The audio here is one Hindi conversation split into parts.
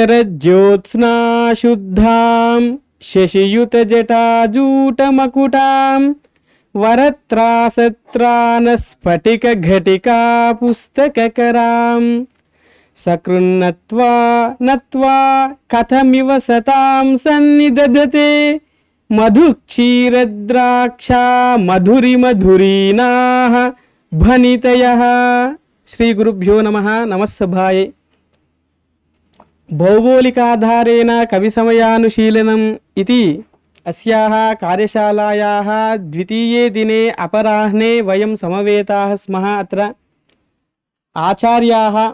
शरज्योत्स्ना शुद्धां शशियुतजटाजूटमकुटां वरत्रासत्रानस्फटिकघटिका पुस्तककरां सकृन्नत्वा नत्वा कथमिव सतां सन्निदधते मधुक्षीरद्राक्षा मधुरिमधुरीनाः भनितयः। श्री गुरुभ्यो नमः। नमस्सभाये। भौगोलिकाधारेण कविसमयानुशीलनम् इति अस्याः कार्यशालायाः द्वितीये दिने अपराह्ने वयं समवेताः स्मः। अत्र आचार्याः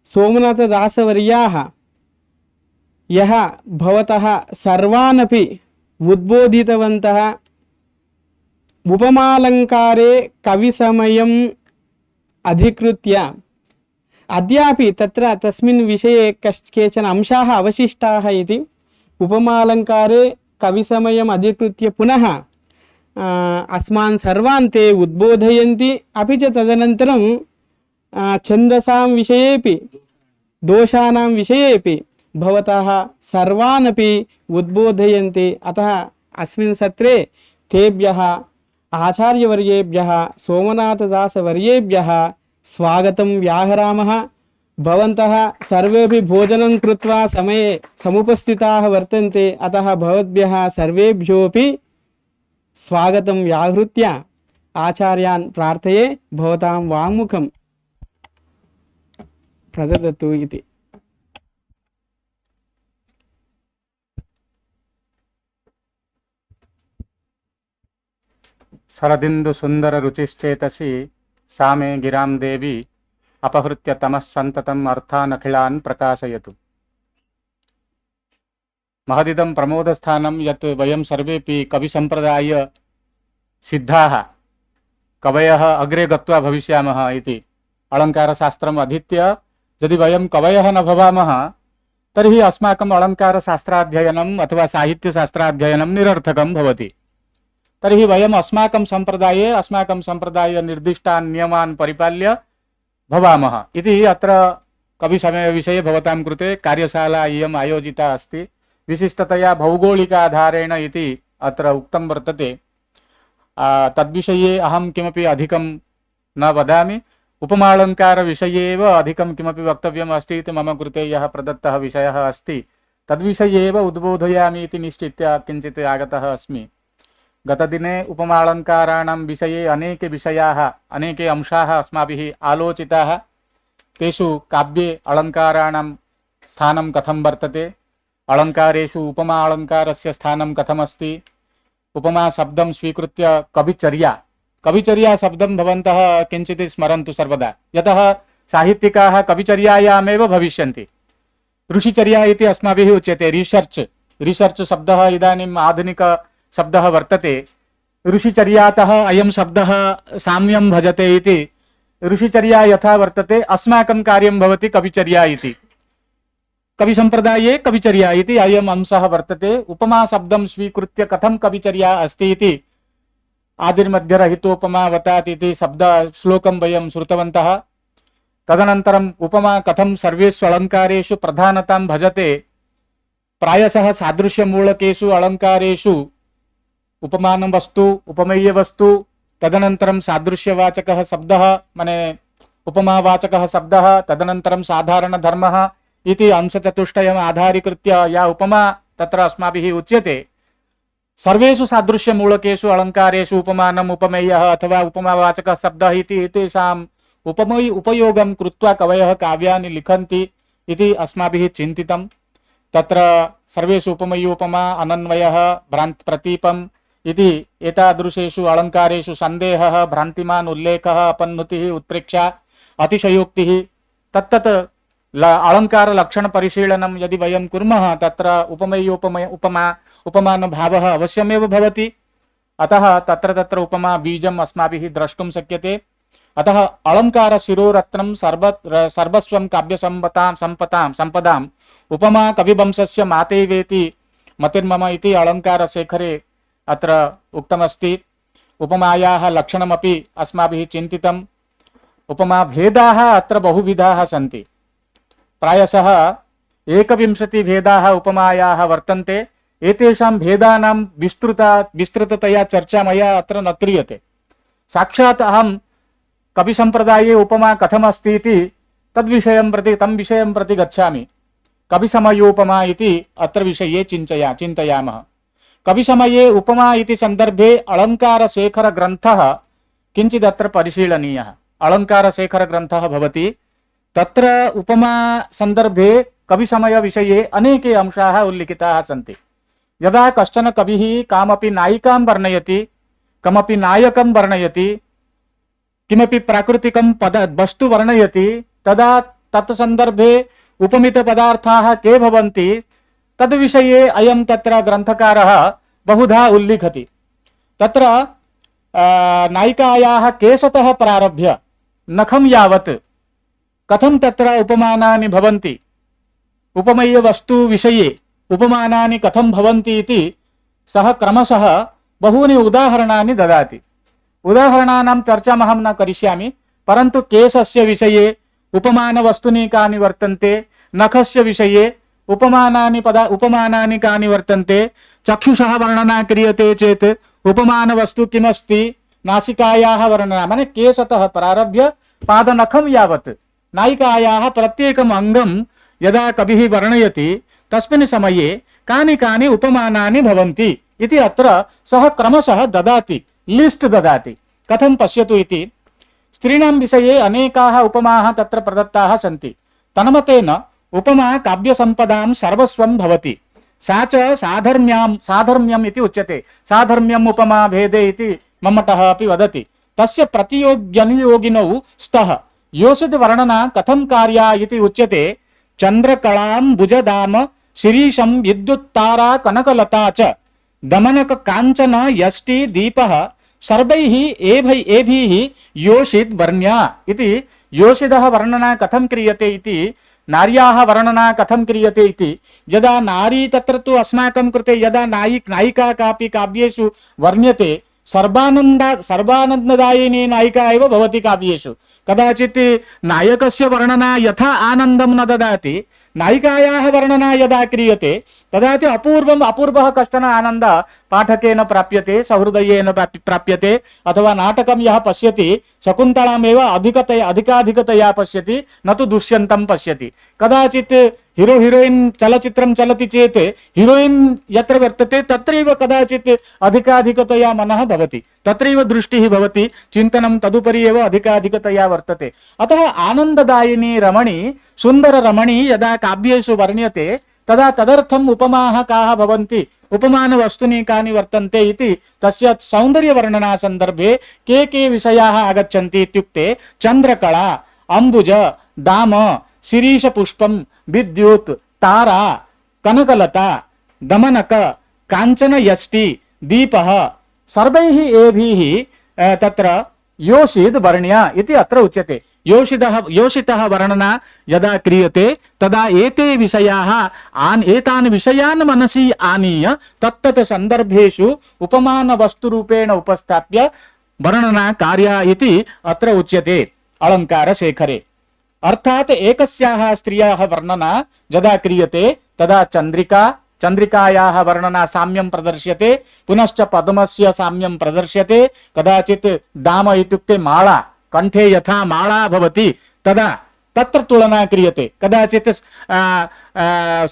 सोमनाथदासवर्याः यः भवतः सर्वानपि उद्बोधितवन्तः उपमालङ्कारे कविसमयम् अधिकृत्य अद्यापि तत्र तस्मिन् विषये केचन अंशाः अवशिष्टाः इति उपमालङ्कारे कविसमयम् अधिकृत्य पुनः अस्मान् सर्वान् ते उद्बोधयन्ति। अपि च तदनन्तरं छन्दसां विषयेपि दोषानां विषयेपि भवतः सर्वानपि उद्बोधयन्ति। अतः अस्मिन् सत्रे तेभ्यः आचार्यवर्येभ्यः सोमनाथदासवर्येभ्यः स्वागतं व्याहरामः। भवन्तः सर्वेपि भोजनं कृत्वा समये समुपस्थिताः वर्तन्ते। अतः भवद्भ्यः सर्वेभ्योऽपि स्वागतं व्याहृत्य आचार्यान् प्रार्थये भवतां वाङ्मुखं प्रददतु इति। शरदिन्दु सुंदर रुचिश्चेतसि सामे गिरां देवी अपहृत्य तमः सन्ततम् अर्थानखिलान् प्रकाशयतु। महदिदं प्रमोदस्थानं यत् वयं सर्वेपि कविसम्प्रदाय सिद्धाः कवयः अग्रे गत्वा भविष्यामः इति अलङ्कारशास्त्रम् अधीत्य यदि वयं कवयः न भवामः तर्हि अस्माकम् अलङ्कारशास्त्राध्ययनम् अथवा साहित्यशास्त्राध्ययनं निरर्थकं भवति। तर्हि वयम् अस्माकं सम्प्रदाय निर्दिष्टान् नियमान् परिपाल्य भवामः इति अत्र कविसमय विषये भवतां कृते कार्यशाला इयम् आयोजिता अस्ति। विशिष्टतया भौगोलिकाधारेण इति अत्र उक्तं वर्तते। तद्विषये अहं किमपि अधिकं न वदामि। उपमालङ्कारविषये एव अधिकं किमपि वक्तव्यम् अस्ति इति मम कृते यः प्रदत्तः विषयः अस्ति तद्विषये एव उद्बोधयामि इति निश्चित्य किञ्चित् आगतः अस्मि। गतदिने उपमालङ्काराणां विषये अनेके विषयाः अनेके अंशाः अस्माभिः आलोचिताः। तेषु काव्ये अलङ्काराणां स्थानं कथं वर्तते, अलङ्कारेषु उपमा अलङ्कारस्य स्थानं कथमस्ति, उपमा शब्दं स्वीकृत्य कविचर्या शब्दं भवन्तः किञ्चित् स्मरन्तु सर्वदा। यतः साहित्यिकाः कविचर्यायामेव भविष्यन्ति। ऋषिचर्या इति अस्माभिः उच्यते। रिसर्च् शब्दः इदानीम् आधुनिक शब्दः वर्तते। ऋषिचर्यातः अयं शब्दः साम्यं भजते इति। ऋषिचर्या यथा वर्तते अस्माकं कार्यं भवति कविचर्या इति। कविसम्प्रदाये कविचर्या इति अयम् अंशः वर्तते। उपमा शब्दं स्वीकृत्य कथं कविचर्या अस्ति इति आदिर्मध्यरहितोपमा वतात् इति शब्द श्लोकं वयं श्रुतवन्तः। तदनन्तरम् उपमा कथं सर्वेषु अलङ्कारेषु प्रधानतां भजते। प्रायशः सादृश्यमूलकेषु अलङ्कारेषु उपमान वस्तु उपमेय वस्तु तदनन्तरं सादृश्यवाचकः शब्दः माने उपमावाचकः शब्दः तदनन्तरं साधारण धर्मः इति अंशचतुष्टयम् आधारीकृत्य या उपमा तत्र अस्माभिः उच्यते। सर्वेषु सादृश्यमूलकेषु अलङ्कारेषु उपमानम् उपमेयः अथवा उपमावाचकः शब्दः इति एतेषाम् उपयोगं कृत्वा कवयः काव्यानि लिखन्ति इति अस्माभिः चिन्तितं। तत्र सर्वेषु उपमेयोपमा अनन्वयः प्रतीपम् इति एतादृशेषु अलङ्कारेषु सन्देहः भ्रान्तिमान् उल्लेखः अपन्नुतिः उत्प्रेक्षा अतिशयोक्तिः तत्तत् अलङ्कार लक्षण परिशीलनं यदि वयं कुर्मः तत्र उपमान भावः अवश्यमेव भवति। अतः तत्र उपमा बीजम् अस्माभिः द्रष्टुं शक्यते। अतः अलङ्कार शिरोरत्नं सर्वस्वं काव्यसम्पदाम् उपमा कविवंशस्य मातेवेति मतिर्मम इति अलङ्कार शेखरे अत्र उक्तमस्ति। उपमायाः लक्षणमपि अस्माभिः चिन्तितम्। उपमा भेदाः अत्र बहुविधाः सन्ति। प्रायशः एकविंशतिभेदाः उपमायाः वर्तन्ते। एतेषां भेदानां विस्तृततया चर्चा मया अत्र न क्रियते। साक्षात् अहं कविसम्प्रदाये उपमा कथमस्ति इति तं विषयं प्रति गच्छामि। कविसमयोपमा इति अत्र विषये चिन्तयामः। कविसमये उपमा इति सन्दर्भे अलङ्कारशेखरग्रन्थः किञ्चित् अत्र परिशीलनीयः। अलङ्कारशेखरग्रन्थः भवति, तत्र उपमा सन्दर्भे कविसमय विषये अनेके अंशाः उल्लिखिताः सन्ति। यदा कश्चन कविः कामपि नायिकां वर्णयति, कमपि नायकं वर्णयति, किमपि प्राकृतिकं वस्तु वर्णयति, तदा तत् सन्दर्भे उपमितपदार्थाः के भवन्ति तद्विषये अयं तत्र ग्रन्थकारः बहुधा उल्लिखति। तत्र नायिकायाः केशतः प्रारभ्य नखं यावत् कथं तत्र उपमानानि भवन्ति, उपमेयवस्तु विषये उपमानानि कथं भवन्ति इति सः क्रमशः बहूनि उदाहरणानि ददाति। उदाहरणानां चर्चाम् अहं न करिष्यामि, परन्तु केशस्य विषये उपमानवस्तूनि कानि वर्तन्ते, नखस्य विषये उपमानानि कानि वर्तन्ते, चक्षुषः वर्णना क्रियते चेत् उपमानवस्तु किमस्ति, नासिकायाः वर्णना माने केशतः प्रारभ्य पादनखं यावत् नायिकायाः प्रत्येकम् अङ्गं यदा कविः वर्णयति तस्मिन् समये कानि कानि उपमानानि भवन्ति इति अत्र सः क्रमशः ददाति, लिस्ट् ददाति। कथं पश्यतु इति, स्त्रीणां विषये अनेकाः उपमाः तत्र प्रदत्ताः सन्ति। तन्मतेन उपमा काव्यसम्पदां सर्वस्वं भवति। सा च साधर्म्यम् इति उच्यते। साधर्म्यम् उपमा भेदे इति मम्मटः अपि वदति। तस्य प्रतियोगिनौ स्तः। योषित वर्णना कथं कार्या इति उच्यते। चन्द्रकलां भुजदाम शिरीषं विद्युत्तारा कनकलता च दमनक काञ्चन यष्टि दीपः सर्वैः एभिः योषित वर्ण्या इति। योषितः वर्णना कथं क्रियते इति, नार्याः वर्णना कथं क्रियते इति। यदा नारी तत्र तु अस्माकं कृते यदा नायिका कापि काव्येषु वर्ण्यते सर्वानन्ददायिनी नायिका एव भवति काव्येषु। कदाचित् नायकस्य वर्णना यथा आनन्दं न ददाति, नायिकायाः वर्णना यदा क्रियते तदा च अपूर्वः कश्चन आनन्दः पाठकेन प्राप्यते, सहृदयेन प्राप्यते। अथवा नाटकं यः पश्यति शकुन्तलामेव अधिकाधिकतया पश्यति, न तु दुष्यन्तं पश्यति। कदाचित् हीरो हीरोइन चलचित्रं चलति चेत् हीरोइन यत्र वर्तते तत्रैव कदाचित् अधिकाधिकतया मनः भवति, तत्रैव दृष्टिः भवति, चिन्तनं तदुपरि एव अधिकाधिकतया वर्तते। अतः आनन्ददायिनी रमणी, सुन्दररमणी यदा काव्येषु वर्ण्यते तदा तदर्थम् उपमाः काः भवन्ति, उपमानवस्तूनि कानि वर्तन्ते इति तस्य सौन्दर्यवर्णना सन्दर्भे के विषयाः आगच्छन्ति इत्युक्ते चन्द्रकला, अम्बुज, दाम, शिरीषपुष्पं, विद्युत्, तारा, कनकलता, दमनक, काञ्चन यष्टि, दीपः सर्वैः एभिः तत्र योषित वर्ण्या इति अत्र उच्यते। योषितः वर्णना यदा क्रियते तदा एते विषयाः एतान् विषयान् मनसि आनीय तत्तत् सन्दर्भेषु उपमानवस्तुरूपेण उपस्थाप्य वर्णना कार्या इति अत्र उच्यते अलङ्कारशेखरे। अर्थात एकस्याः स्त्रियाः वर्णना यदा क्रियते तदा चन्द्रिकायाः वर्णना साम्यं प्रदर्श्यते, पुनश्च पद्मस्य साम्यं प्रदर्श्यते। कदाचित् दाम इत्युक्ते माला, कंठे यथा माला भवति तदा तत्र तुलना क्रियते। कदाचित्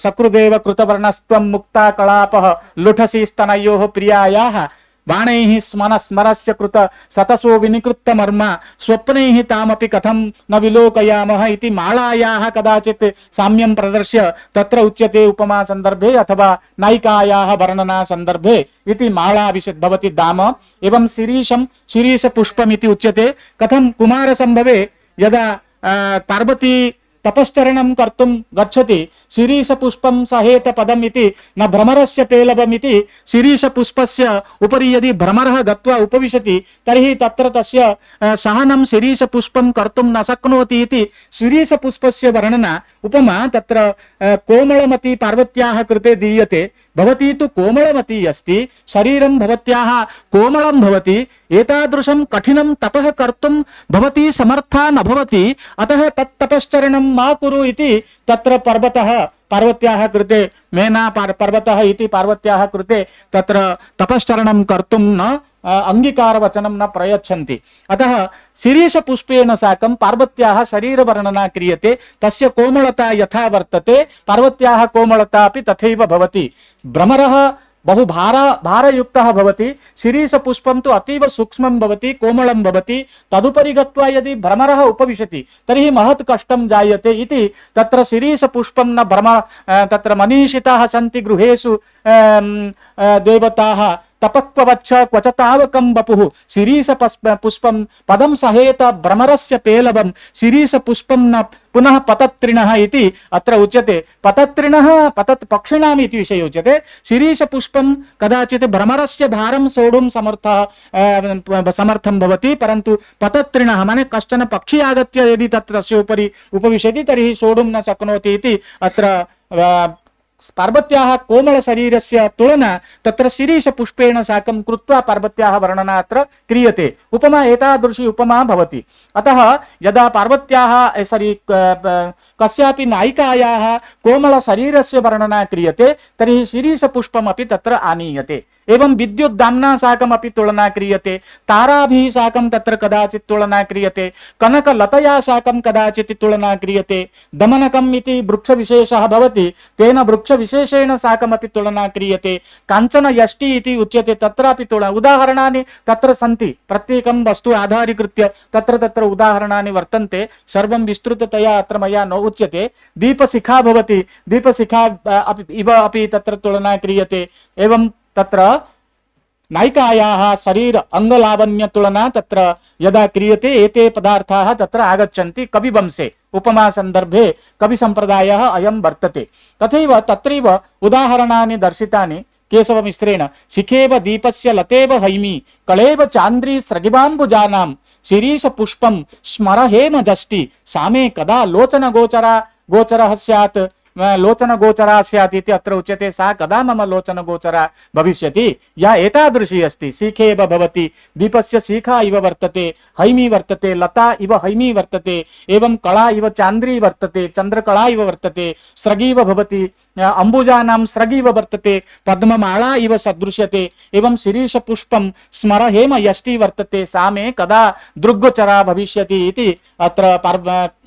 सकृदेव कृतवर्णस्त्वं मुक्ता कलापः लुठसी स्तनयोः प्रियायाः बाणैः स्मरस्य कृत सतसो विनिकृत मर्म स्वप्नैः तामपि कथं न विलोकयामः इति मालायाः कदाचित् साम्यं प्रदर्श्य तत्र उच्यते उपमा संदर्भे अथवा नायिकायाः वर्णना संदर्भे इति माला विषय भवति दाम। एवं शिरीषपुष्पम् इति उच्यते। कथं कुमारसम्भवे यदा पार्वती तपश्चरणं कर्तुं गच्छति शिरीषपुष्पं सहेत पदम् इति न भ्रमरस्य पेलवम् इति। शिरीषपुष्पस्य उपरि यदि भ्रमरः गत्वा उपविशति तर्हि तत्र तस्य सहनं शिरीषपुष्पं कर्तुं न शक्नोति इति शिरीषपुष्पस्य वर्णना उपमा तत्र कोमलमती पार्वत्याः कृते दीयते। भवती तु कोमलमती अस्ति, शरीरं भवत्याः कोमलं भवति, एतादृशं कठिनं तपः कर्तुं भवती समर्था न भवति, अतः तत् तपश्चरणं मा कुरु इति तत्र पर्वतः पार्वत्याः कृते मेना पर्वतः इति पार्वत्याः कृते तत्र तपश्चरणं कर्तुं न अंगीकारवचनं न प्रयच्छन्ति। अतः शिरीषपुष्पेण साकं पार्वत्याः शरीरवर्णना क्रियते। तस्य कोमलता यथा वर्तते पार्वत्याः कोमलता अपि तथैव भवति। भ्रमरः बहु भारयुक्तः भवति, शिरीषपुष्पं तु अतीव सूक्ष्मं भवति, कोमलं भवति। तदुपरि गत्वा यदि भ्रमरः उपविशति तर्हि महत् कष्टं जायते इति तत्र शिरीषपुष्पं न तत्र मनीषिताः सन्ति गृहेषु देवताः तपक्ववच्छ क्वचतावकं वपुः शिरीषपुष्पं पदं सहेत भ्रमरस्य पेलवं शिरीषपुष्पं न पुनः पतत्रिणः इति अत्र उच्यते। पतत्रिणः पक्षिणाम् इति विषये उच्यते। शिरीषपुष्पं कदाचित् भ्रमरस्य भारं सोढुं समर्थं भवति, परन्तु पतत्रिणः माने कश्चन पक्षी आगत्य यदि तस्य उपरि उपविशति तर्हि सोढुं न शक्नोति इति अत्र पार्वत्याः कोमल शरीरस्य तुलना तत्र शिरीषपुष्पेण साकं कृत्वा पार्वत्याः वर्णना अत्र क्रियते। उपमा एतादृशी उपमा भवति। अतः यदा पार्वत्याः कस्यापि नायिकायाः कोमल शरीरस्य वर्णना क्रियते तर्हि शिरीषपुष्पमपि तत्र आनीयते। एवं विद्युत् दाम्ना साकमपि तुलना क्रियते, ताराभिः साकं तत्र कदाचित् तुलना क्रियते, कनकलतया साकं कदाचित् तुलना क्रियते। दमनकम् इति वृक्षविशेषः भवति, तेन वृक्षविशेषेण साकमपि तुलना क्रियते। काञ्चन यष्टि इति उच्यते, तत्रापि तुलना उदाहरणानि तत्र सन्ति। प्रत्येकं वस्तु आधारीकृत्य तत्र तत्र उदाहरणानि वर्तन्ते। सर्वं विस्तृततया अत्र मया न उच्यते। दीपशिखा भवति, दीपशिखा इव अपि तत्र तुलना क्रियते। एवं तत्र नायिकायाः शरीर अंगलावण्य तुलना तत्र यदा क्रियते एते पदार्थाः तत्र आगच्छन्ति कविवंशे। उपमा संदर्भे कवि संप्रदायः अयं वर्तते। तथैव तत्रैव उदाहरणानि दर्शितानि केशवमिश्रेण। शिखेव दीपस्य लतेव हैमी कलेव चान्द्री स्रगिवाम्बुजानां शिरीष पुष्पं स्मरहेम जष्टि सामे कदा लोचन गोचरः स्यात् लोचन गोचरा स्यात् इति अत्र उच्यते। सा कदा मम लोचन गोचरा भविष्यति? या एतादृशी अस्ति। शिखेव भवति, दीपस्य शिखा इव वर्तते, हैमी वर्तते, लता इव हैमी वर्तते, एवं कला इव चान्द्री वर्तते, चंद्रकला इव वर्तते, स्रगीव भवति, अंबुजानां स्रगीव वर्तते, पद्ममाला इव सदृश्यते। एवं शिरीष पुष्पं स्मरहेम यष्टि वर्तते, सा मे कदा दृग्गोचरा भविष्यति इति अत्र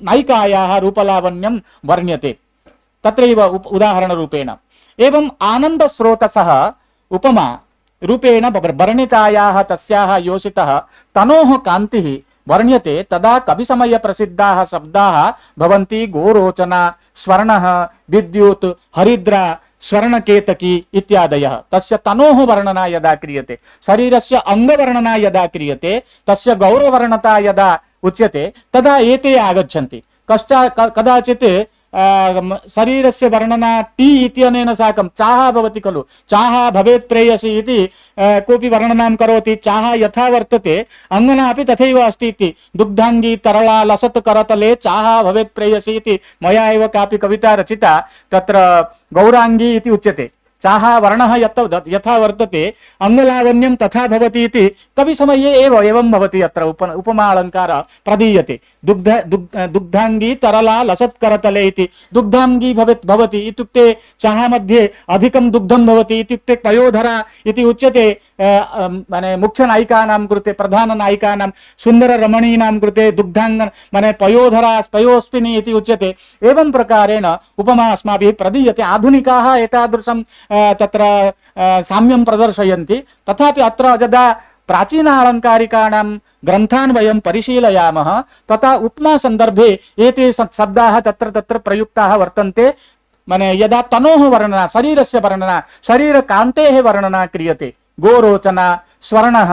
नायिकायाः रूपलावण्यं वर्ण्यते। तत्रैव उदाहरण रूपेण। एवं आनंद स्रोतसः उपमा रूपेण वर्णितायाः तस्याः योषितः तनोः कान्तिः वर्ण्यते। तदा कविसमय प्रसिद्धाः शब्दाः भवन्ति गोरोचना, स्वर्णः, विद्युत्, हरिद्रा, स्वर्णकेतकी इत्यादयः। तस्य तनोः वर्णना यदा क्रियते, शरीरस्य अंगवर्णना यदा क्रियते, तस्य गौरवर्णता यदा उच्यते तदा एते आगच्छन्ति। कदाचित् शरीरस्य वर्णना टी इत्यनेन साकं चाह भवति खलु, चाह भवेत् प्रेयसी इति कोऽपि वर्णनां करोति। चाह यथा वर्तते अङ्गना अपि तथैव अस्ति इति। दुग्धांगी तरला लसत् करतले चाह भवेत् प्रेयसी इति मया एव कापि कविता रचिता। तत्र गौरांगी इति उच्यते। चाह वर्णः यथा वर्तते अंगलावण्यं तथा भवति इति कविसमये एव एवं भवति। अत्र उपमा अलङ्कार प्रदीयते। दुग्धांगी तरला लसत्करतले इति। दुग्धांगी भवति इत्युक्ते चाह मध्ये अधिकं दुग्धं भवति इत्युक्ते पयोधरा इति उच्यते। माने मुख्य नायिकानां कृते, प्रधान नायिकानां, सुन्दर रमणीनां कृते दुग्धांग माने पयोधरा पयोस्पिनी इति उच्यते। एवं प्रकारेण उपमा अस्माभिः प्रदीयते। आधुनिकाः एतादृशं तत्र साम्यं प्रदर्शयन्ति। तथापि अत्र यदा प्राचीन अलङ्कारिकाणां ग्रन्थान् वयं परिशीलयामः तथा उपमा सन्दर्भे एते शब्दाः तत्र तत्र प्रयुक्ताः वर्तन्ते। माने यदा तनोः वर्णना, शरीरस्य वर्णना, शरीरकान्तेः वर्णना क्रियते। गोरोचना, स्वर्णः,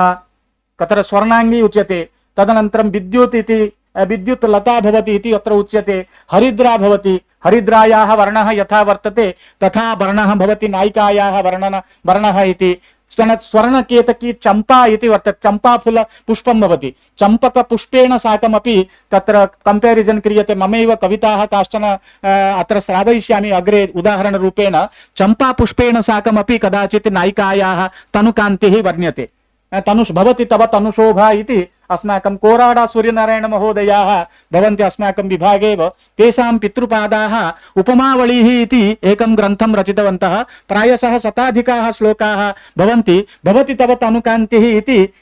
तत्र स्वर्णांगी उच्यते। तदनन्तरं विद्युत् इति, विद्युत् लता भवति इति अत्र उच्यते। हरिद्रा भवति, हरिद्रायाः वर्णः यथा वर्तते तथा वर्णः भवति नायिकायाः वर्णः इति। स्वर्णकेतकी चंपा इति वर्तते। चंपाफुल पुष्पं भवति। चंपक पुष्पेण साकमपि तत्र कंपेरिजन क्रियते। ममैव कविताः काश्चन अत्र श्रावयिष्यामि अग्रे उदाहरण रूपेण। चंपा पुष्पेण साकमपि कदाचित् नायिकायाः तनुकान्तिः वर्ण्यते। तनुष भवति तव तनुशोभा इति अस्माकं कोराडा सूर्यनारायण महोदयाः भवन्ति अस्माकं विभागे एव, तेषां पितृपादाः उपमावलिः इति एकं ग्रन्थं रचितवन्तः। प्रायशः शताधिकाः श्लोकाः भवन्ति। भवति तव तनुकान्तिः इति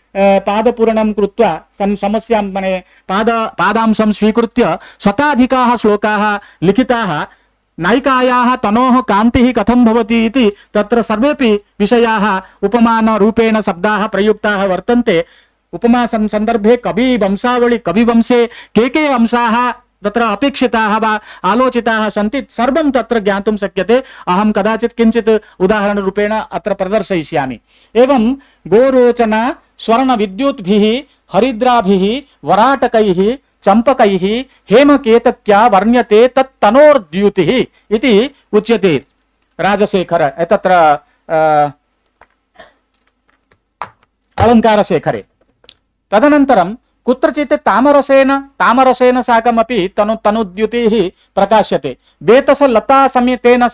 पादपूरणं कृत्वा समस्यां मने पादांशं स्वीकृत्य शताधिकाः श्लोकाः लिखिताः। नायिकायाः तनोः कान्तिः कथं भवति इति तत्र सर्वेपि विषयाः उपमानरूपेण शब्दाः प्रयुक्ताः वर्तन्ते। उपमा संदर्भे कविवंशावळि कविवंशे के अंशाः तत्र अपेक्षिताः वा आलोचिताः सन्ति सर्वं तत्र ज्ञातुं शक्यते। अहं कदाचित् किञ्चित् उदाहरणरूपेण अत्र प्रदर्शयिष्यामि। एवं गोरोचना स्वर्णविद्युत्भिः हरिद्राभिः वराटकैः चंपकैः हेमकेतक्या वर्ण्यते तत्तनोर्द्युतिः इति उच्यते राजशेखर तत्र अलङ्कारशेखरे। तदनन्तरं कुत्रचित् तामरसेन साकमपि तनुद्युतिः प्रकाश्यते। बेतसलता समेतेन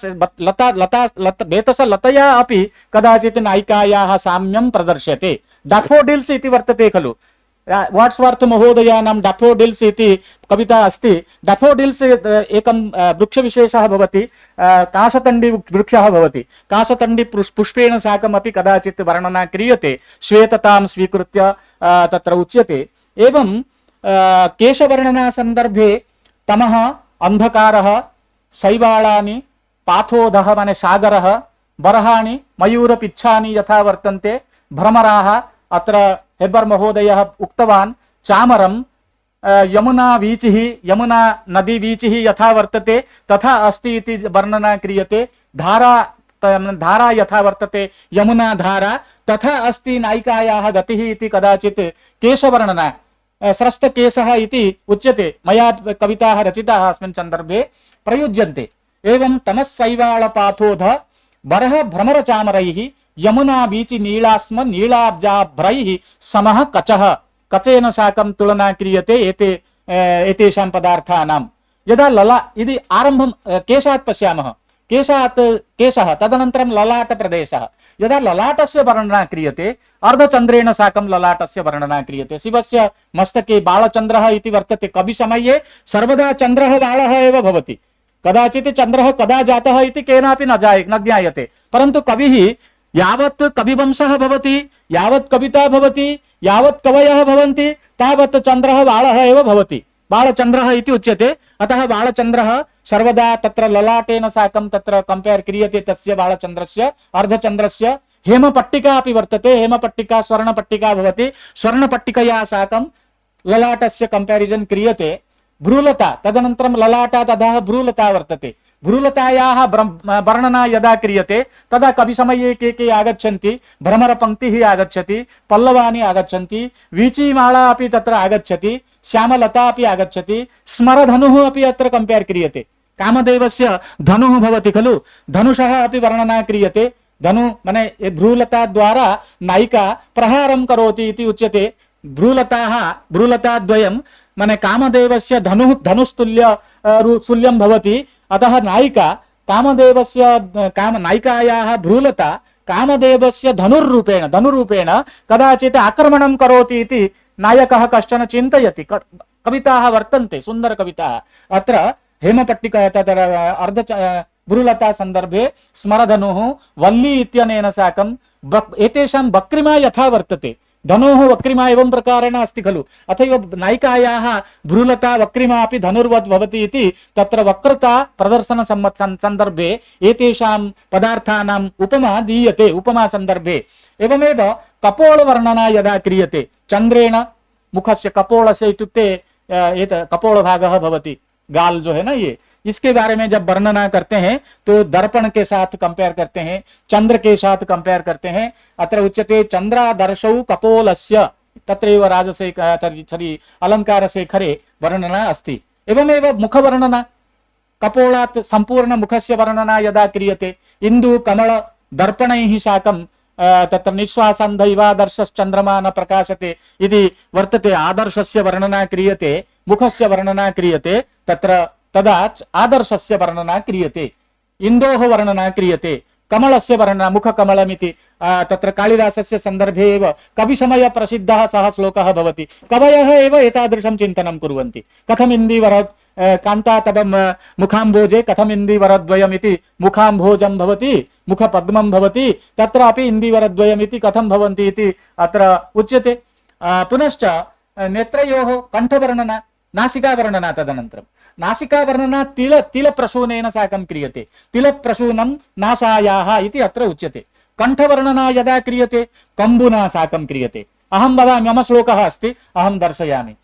बेतसलतया अपि कदाचित् नायिकायाः साम्यं प्रदर्श्यते। डैफोडिल्स् इति वर्तते खलु, वाट्स्वर्थ महोदयानां डैफोडिल्स् इति कविता अस्ति। डैफोडिल्स् एकं वृक्षविशेषः भवति, काशतण्डी वृक्षः भवति। काशतण्डी पुष्पेण साकमपि कदाचित् वर्णना क्रियते, श्वेततां स्वीकृत्य तत्र उच्यते। एवं केशवर्णना संदर्भे तमः अंधकारः शैवालानि पाथोदः माने सागरः बरहाणि मयूरपिच्छानि यथा वर्तन्ते भ्रमराः। अत्र हेब्बर महोदयः उक्तवान् चामरं यमुना वीचिः यमुना नदी वीचिः यथा वर्तते तथा अस्ति इति वर्णना क्रियते। धारा यथा वर्तते यमुना धारा तथा अस्ति नायिकायाः गतिः इति कदाचित् केशवर्णना स्रष्टकेशः इति उच्यते। मया कविताः रचिताः अस्मिन् सन्दर्भे प्रयुज्यन्ते। एवं तमस्सैवालपाथोध बरह भ्रमरचामरैः यमुना वीचि नीलास्म नीलाब्जाभ्रैः समः कचः कचेन साकं तुलना क्रियते एतेषां पदार्थानां। यदा लला इति आरम्भं केशात् पश्यामः, केशः तदनन्तरं ललाट प्रदेशः। यदा ललाटस्य वर्णना क्रियते अर्धचन्द्रेण साकं ललाटस्य वर्णना क्रियते। शिवस्य मस्तके बालचन्द्रः इति वर्तते। कविसमये सर्वदा चन्द्रः बालः एव भवति। कदाचित् चन्द्रः कदा जातः इति केनापि न ज्ञायते, परन्तु कविः यावत् कविवंशः भवति, यावत् कविता भवति, यावत् कवयः भवन्ति तावत् चन्द्रः बालः एव भवति। बालचन्द्रः इति उच्यते। अतः बालचन्द्रः सर्वदा तत्र ललाटेन साकं तत्र कंपेयर क्रियते। तस्य बालचन्द्रस्य अर्धचन्द्रस्य हेमपट्टिका अपि वर्तते। हेमपट्टिका स्वर्णपट्टिका भवति। स्वर्णपट्टिकया साकं ललाटस्य कंपेरिजन क्रियते। भ्रूलता तदनन्तरं ललाटात् अधः भ्रूलता वर्तते। भ्रूलतायाः वर्णना यदा क्रियते तदा कविसमये के आगच्छन्ति। भ्रमरपङ्क्तिः आगच्छति, पल्लवानि आगच्छन्ति, वीचीमाला अपि तत्र आगच्छति, श्यामलता अपि आगच्छति, स्मरधनुः अपि अत्र कंपेयर क्रियते। कामदेवस्य धनुः भवति खलु, धनुषः अपि वर्णना क्रियते। धनु माने भ्रूलता द्वारा नायिका प्रहारं करोति इति उच्यते। भ्रूलताद्वयं माने कामदेवस्य धनुस्तुल्यं भवति। अतः नायिका कामदेवस्य नायिकायाः भ्रूलता कामदेवस्य धनुरूपेण कदाचित् आक्रमणं करोति इति नायकः कश्चन चिन्तयति। कविताः वर्तन्ते, सुन्दरकविताः। अत्र हेमपट्टिका तत्र अर्ध भ्रूलता संदर्भे स्मरधनुः वल्ली इत्यनेन साकं एतेषां वक्रिमा यथा वर्तते, धनोः वक्रिमा एवं प्रकारेण अस्ति खलु, अथैव नायिकायाः भ्रूलता वक्रिमा अपि धनुर्वत् भवति इति तत्र वक्रता प्रदर्शन संदर्भे एतेषां पदार्थानाम् उपमा दीयते उपमा संदर्भे। एवमेव कपोलवर्णना यदा क्रियते चन्द्रेण मुखस्य कपोलस्य इत्युक्ते कपोलभागः भवति, गाल जो है ना ये, इसके बारे में जब वर्णना करते हैं तो दर्पण के साथ कंपेयर करते हैं, चंद्र के साथ कंपेयर करते हैं। अत्र उच्यते चंद्रादर्शौ कपोलस्य तत्रैव राजशेखरे अलंकारशेखरे वर्णना अस्ति। एवमेव मुखवर्णना, कपोलात् संपूर्ण मुखस्य वर्णना यदा क्रियते इंदु कमल दर्पणैः साकं तत्र निःश्वासं दैवादर्शश्चन्द्रमा न प्रकाशते इति वर्तते। आदर्शस्य वर्णना क्रियते, मुखस्य वर्णना क्रियते, तत्र तदा आदर्शस्य वर्णना क्रियते, इंदोः वर्णना क्रियते, कमलस्य वर्णना मुखकमलमिति तत्र कालिदासस्य सन्दर्भे एव कविसमय प्रसिद्धः सः श्लोकः भवति। कवयः एव एतादृशं चिन्तनं कुर्वन्ति। कथम् इन्दीवर कान्ता तव मुखाम्भोजे कथम् इन्दीवरद्वयमिति मुखाम्भोजं भवति मुखपद्मं भवति तत्रापि इन्दीवरद्वयमिति कथं भवन्ति इति अत्र उच्यते। पुनश्च नेत्रयोः कण्ठवर्णना नासिकावर्णना तदनन्तरं नासिकावर्णना तिलप्रसूनेन साकं क्रियते। तिलप्रसूनं नासायाः इति अत्र उच्यते। कण्ठवर्णना यदा क्रियते कम्बुना साकं क्रियते। अहं वदामि मम श्लोकः अस्ति अहं दर्शयामि।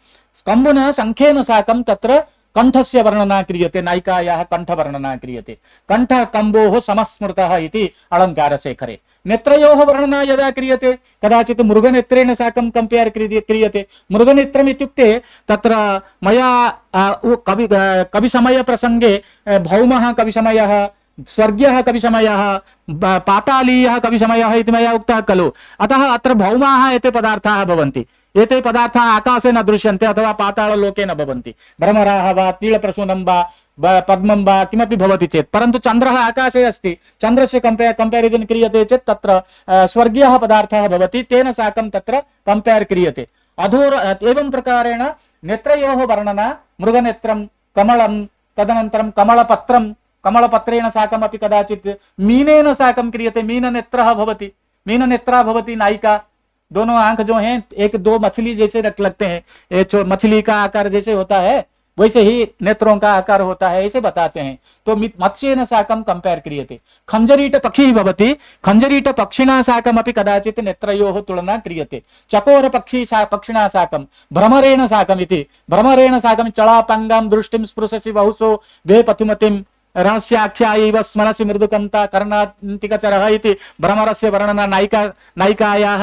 कम्बुना शङ्खेन साकं तत्र कण्ठस्य वर्णना क्रियते नायिकायाः कण्ठवर्णना क्रियते। कण्ठ कम्बोः समस्मृतः इति अलङ्कारशेखरे। नेत्रयोः वर्णना यदा क्रियते कदाचित् मृगनेत्रेण साकं कम्पेर् क्रियते। मृगनेत्रम् इत्युक्ते तत्र मया कविसमय प्रसङ्गे भौमः कविसमयः स्वर्गीयः कविसमयः पातालीयः कविसमयः इति मया उक्तः खलु। अतः अत्र भौमाः एते पदार्थाः भवन्ति। एते पदार्थाः आकाशे न दृश्यन्ते अथवा पाताललोके न भवन्ति। भ्रमराः वा तीलप्रसूनं वा पद्मं वा किमपि भवति चेत्, परन्तु चन्द्रः आकाशे अस्ति, चन्द्रस्य कम्पेरिजन् क्रियते चेत् तत्र स्वर्गीयः पदार्थः भवति, तेन साकं तत्र कम्पेर् क्रियते। अधोर एवं प्रकारेण नेत्रयोः वर्णना मृगनेत्रं कमलं तदनन्तरं कमलपत्रं कमलपत्रेण साकमपि कदाचित् मीनेन साकं क्रियते। मीननेत्रः भवति, मीननेत्रा भवति नायिका। दोनों आंख जो हैं एक दो मछली जैसे लगते हैं, एक मछली का आकार जैसे होता है वैसे ही नेत्रों का आकार होता है, ऐसे बताते हैं। तो मत्स्येन साकं कंपेयर क्रियते। खंजरीट पक्षी भवति, खंजरीट पक्षिणा साकमपि कदाचित् नेत्रयोः तुलना क्रियते। चकोर पक्षी पक्षिणा साकं भ्रमरेण साकमिति, भ्रमरेण साकं चलापंगां दृष्टिं स्पृशसि बहुसो वे पथुमतिं रहस्याख्या इव स्मरसि मृदुकंता कर्णान्तिकचरः इति भ्रमरस्य वर्णना नायिकायाः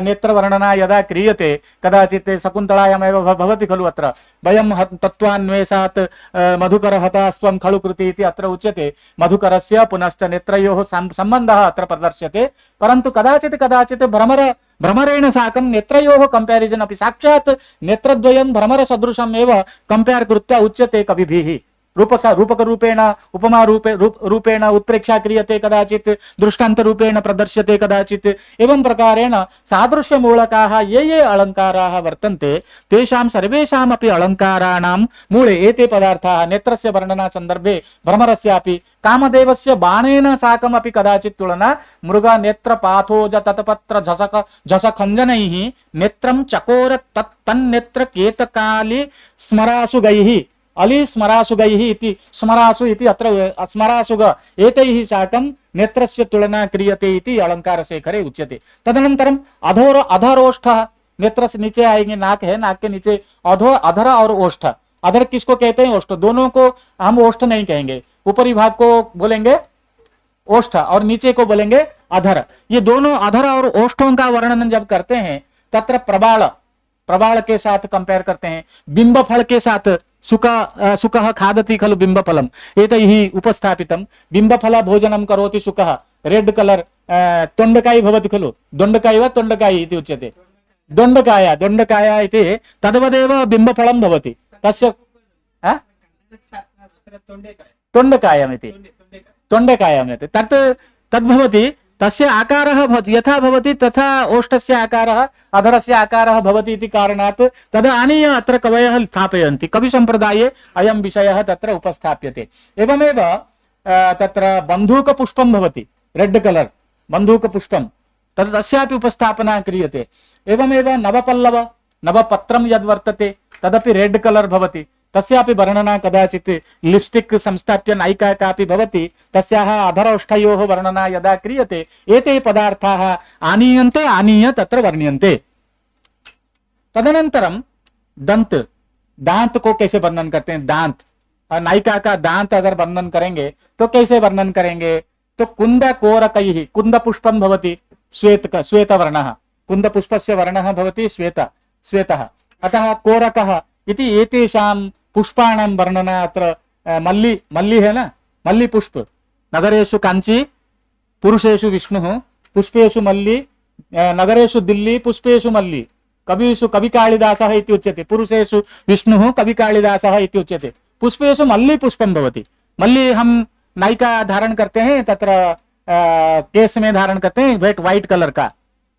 नेत्रवर्णना यदा क्रियते कदाचित् शकुन्तलायामेव भवति खलु। अत्र वयं तत्त्वान्वेषात् मधुकरहतास्त्वं खलु कृति इति अत्र उच्यते। मधुकरस्य पुनश्च नेत्रयोः सम्बन्धः अत्र प्रदर्श्यते। परन्तु कदाचित् भ्रमरेण साकं नेत्रयोः कम्पेरिजन् अपि साक्षात् नेत्रद्वयं भ्रमरसदृशम् एव कम्पेर् कृत्वा उच्यते कविभिः। रूपकरूपेण उपमा रूपेण उत्प्रेक्षा क्रियते, कदाचित् दृष्टान्तरूपेण प्रदर्श्यते कदाचित्। एवं प्रकारेण सादृश्यमूलकाः ये अलङ्काराः वर्तन्ते तेषां सर्वेषामपि अलङ्काराणां मूले एते पदार्थाः नेत्रस्य वर्णना सन्दर्भे भ्रमरस्यापि कामदेवस्य बाणेन साकमपि कदाचित् तुलना मृगनेत्रपाथोज तत्पत्र झसखञ्जनैः नेत्रं चकोर तन्नेत्र केतकाली स्मरासुगैः अली स्मरासुगैः इति स्मरासु इति अत्र स्मरासुग एतैः साकं नेत्रस्य तुलना क्रियते इति अलंकारशेखरे उच्यते। तदनन्तरम् अधरोष्ठः, नेत्र से नीचे आएंगे नाक है, नाक के नीचे अधर और ओष्ठ। अधर किसको कहते हैं? ओष्ठ। दोनों को हम ओष्ठ नहीं कहेंगे, ऊपरी भाग को बोलेंगे ओष्ठ और नीचे को बोलेंगे अधर। ये दोनों अधर और ओष्ठों का वर्णन जब करते हैं तत्र प्रबाल के साथ कंपेयर करते हैं। बिंब फल के साथ सुकः खादति खलु बिंबफलम् एतैः उपस्थापितं। बिंबफल भोजनं करोति सुकः, रेड कलर तोंडकाई भवति खलु, दोंडकाई वा तोंडकाई इति उच्यते। दोंडकाया इति तद्वदेव बिंबफलं भवति तस्य तोंडकायमिति तोंडकायमिति तद्भवति। तस्य आकारः यथा भवति तथा ओष्ठस्य आकारः अधरस्य आकारः भवति इति कारणात् तद् आनीय अत्र कवयः स्थापयन्ति। कविसम्प्रदाये अयं विषयः तत्र उपस्थाप्यते। एवमेव तत्र बन्धूकपुष्पं भवति, रेड् कलर् बन्धूकपुष्पं, तद् तस्यापि उपस्थापना क्रियते। एवमेव नवपत्रं यद्वर्तते तदपि रेड् कलर् भवति, तस्यापि वर्णना कदाचित् लिपस्टिक संस्थाप्य नायिका कापि भवति, तस्याः अधरोष्ठयोः वर्णना यदा क्रियते एते पदार्थाः आनीय तत्र वर्ण्यन्ते। तदनन्तरं दांत को कैसे वर्णन करते हैं? दांत, नायिका का दांत अगर वर्णन करेंगे तो कैसे वर्णन करेंगे? तो कुंद कोरकैः, कुंद पुष्पं भवति श्वेतवर्णः, कुंद पुष्पस्य वर्णः भवति श्वेतः। अतः कोरकः इति एतेषां पुष्पाणां वर्णना अत्र मल्ली है ना, मल्ली पुष्प। नगरेषु कांची पुरुषेषु विष्णुः, पुष्पेषु मल्ली, नगरेषु दिल्ली पुष्पेषु मल्ली, कविषु कवि कालिदासः इति उच्यते। पुरुषेषु विष्णुः कवि कालिदासः इति उच्यते। पुष्पेषु मल्ली पुष्पं भवति। मल्ली हम नायिका धारण करते हैं, तत्र केस में धारण करते हैं, व्हाइट कलर का।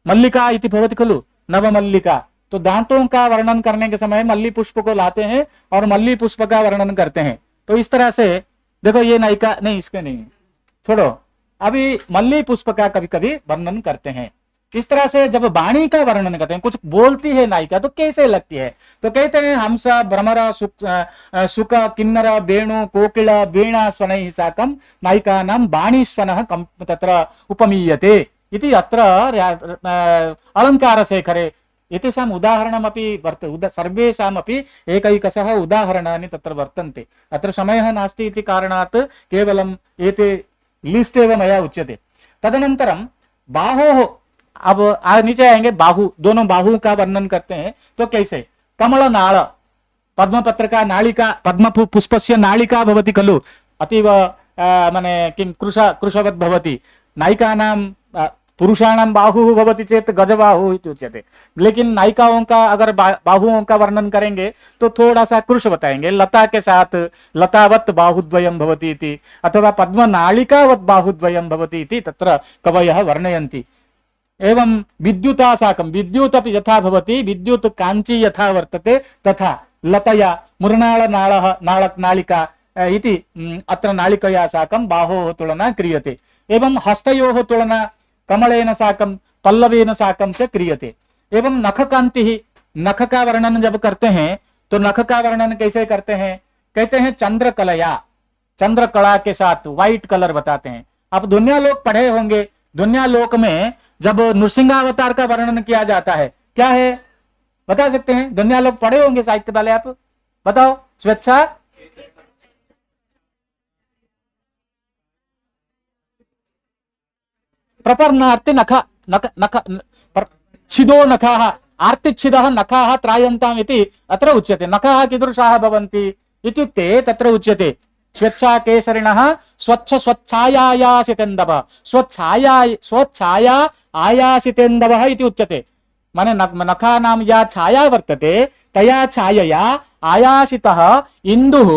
मल्लिका इति भवति खलु, नवमल्लिका। तो दांतों का वर्णन करने के समय मल्ली पुष्प को लाते हैं और मल्ली पुष्प का वर्णन करते हैं। तो इस तरह से देखो, ये नायिका नहीं, इसके नहीं, छोड़ो, अभी मल्ली पुष्प का कभी कभी वर्णन करते हैं। इस तरह से जब वाणी का वर्णन करते हैं, कुछ बोलती है नायिका, तो कैसे लगती है, तो कहते हैं हंस भ्रमर सुख किन्नर वेणु कोकिल वीणा स्वनैः साकं नायिकानां वाणीस्वनः तत्र उपमीयते इति अत्र अलङ्कारशेखरे एतेषाम् उदाहरणमपि वर्तते। सर्वेषामपि एकैकशः उदाहरणानि तत्र वर्तन्ते। अत्र समयः नास्ति इति कारणात् केवलम् एते लिस्ट एव मया उच्यते। तदनन्तरं बाहोः, अब नीचे आएंगे, बाहु, दोनों बाहु का वर्णन करते हैं। तो कैसे, कमल नाल, पद्मपत्र का नालिका, पद्म पुष्पस्य नालिका भवति खलु, अतीव माने किं कृशवत् भवति। नायिकानां पुरुषाणां बाहुः भवति चेत गजबाहुः इति उच्यते, लेकिन नायिकाओं का अगर बाहुओं का वर्णन करेंगे तो थोड़ा सा कृश बताएंगे। लता के साथ लतावत् बाहुद्वयं भवति इति, अथवा पद्मनालिकावत् बाहुद्वयं भवति इति तत्र कवयः वर्णयन्ति। एवं विद्युता साकं, विद्युत् अपि यथा भवति, विद्युत् काञ्ची यथा वर्तते तथा लतया नालिका इति अत्र नालिकया साकं बाहोः तुलना क्रियते। एवं हस्तयोः तुलना कमलेन साकं पल्लवेन साकं च क्रियते। एवं नखकान्तिः, नख का वर्णन जब करते हैं तो नख का वर्णन कैसे करते हैं, कहते हैं चंद्रकलया, चंद्रकला के साथ व्हाइट कलर बताते हैं। आप दुनिया लोक पढ़े होंगे, दुनिया लोक में जब नृसिंहावतार का वर्णन किया जाता है, क्या है बता सकते हैं? दुनिया लोक पढ़े होंगे साहित्य वाले, आप बताओ। स्वेच्छा, प्रपर्णार्ति नख नख नख छिदो नखाः आर्तिच्छिदः नखाः त्रायन्ताम् इति अत्र उच्यते। नखाः कीदृशाः भवन्ति इत्युक्ते तत्र उच्यते स्वेच्छा केसरिणः स्वच्छ स्वच्छायायासितेन्दवः, स्वच्छाया आयासितेन्दवः इति उच्यते। माने नखानां या छाया वर्तते तया छायया आयासितः इंदुः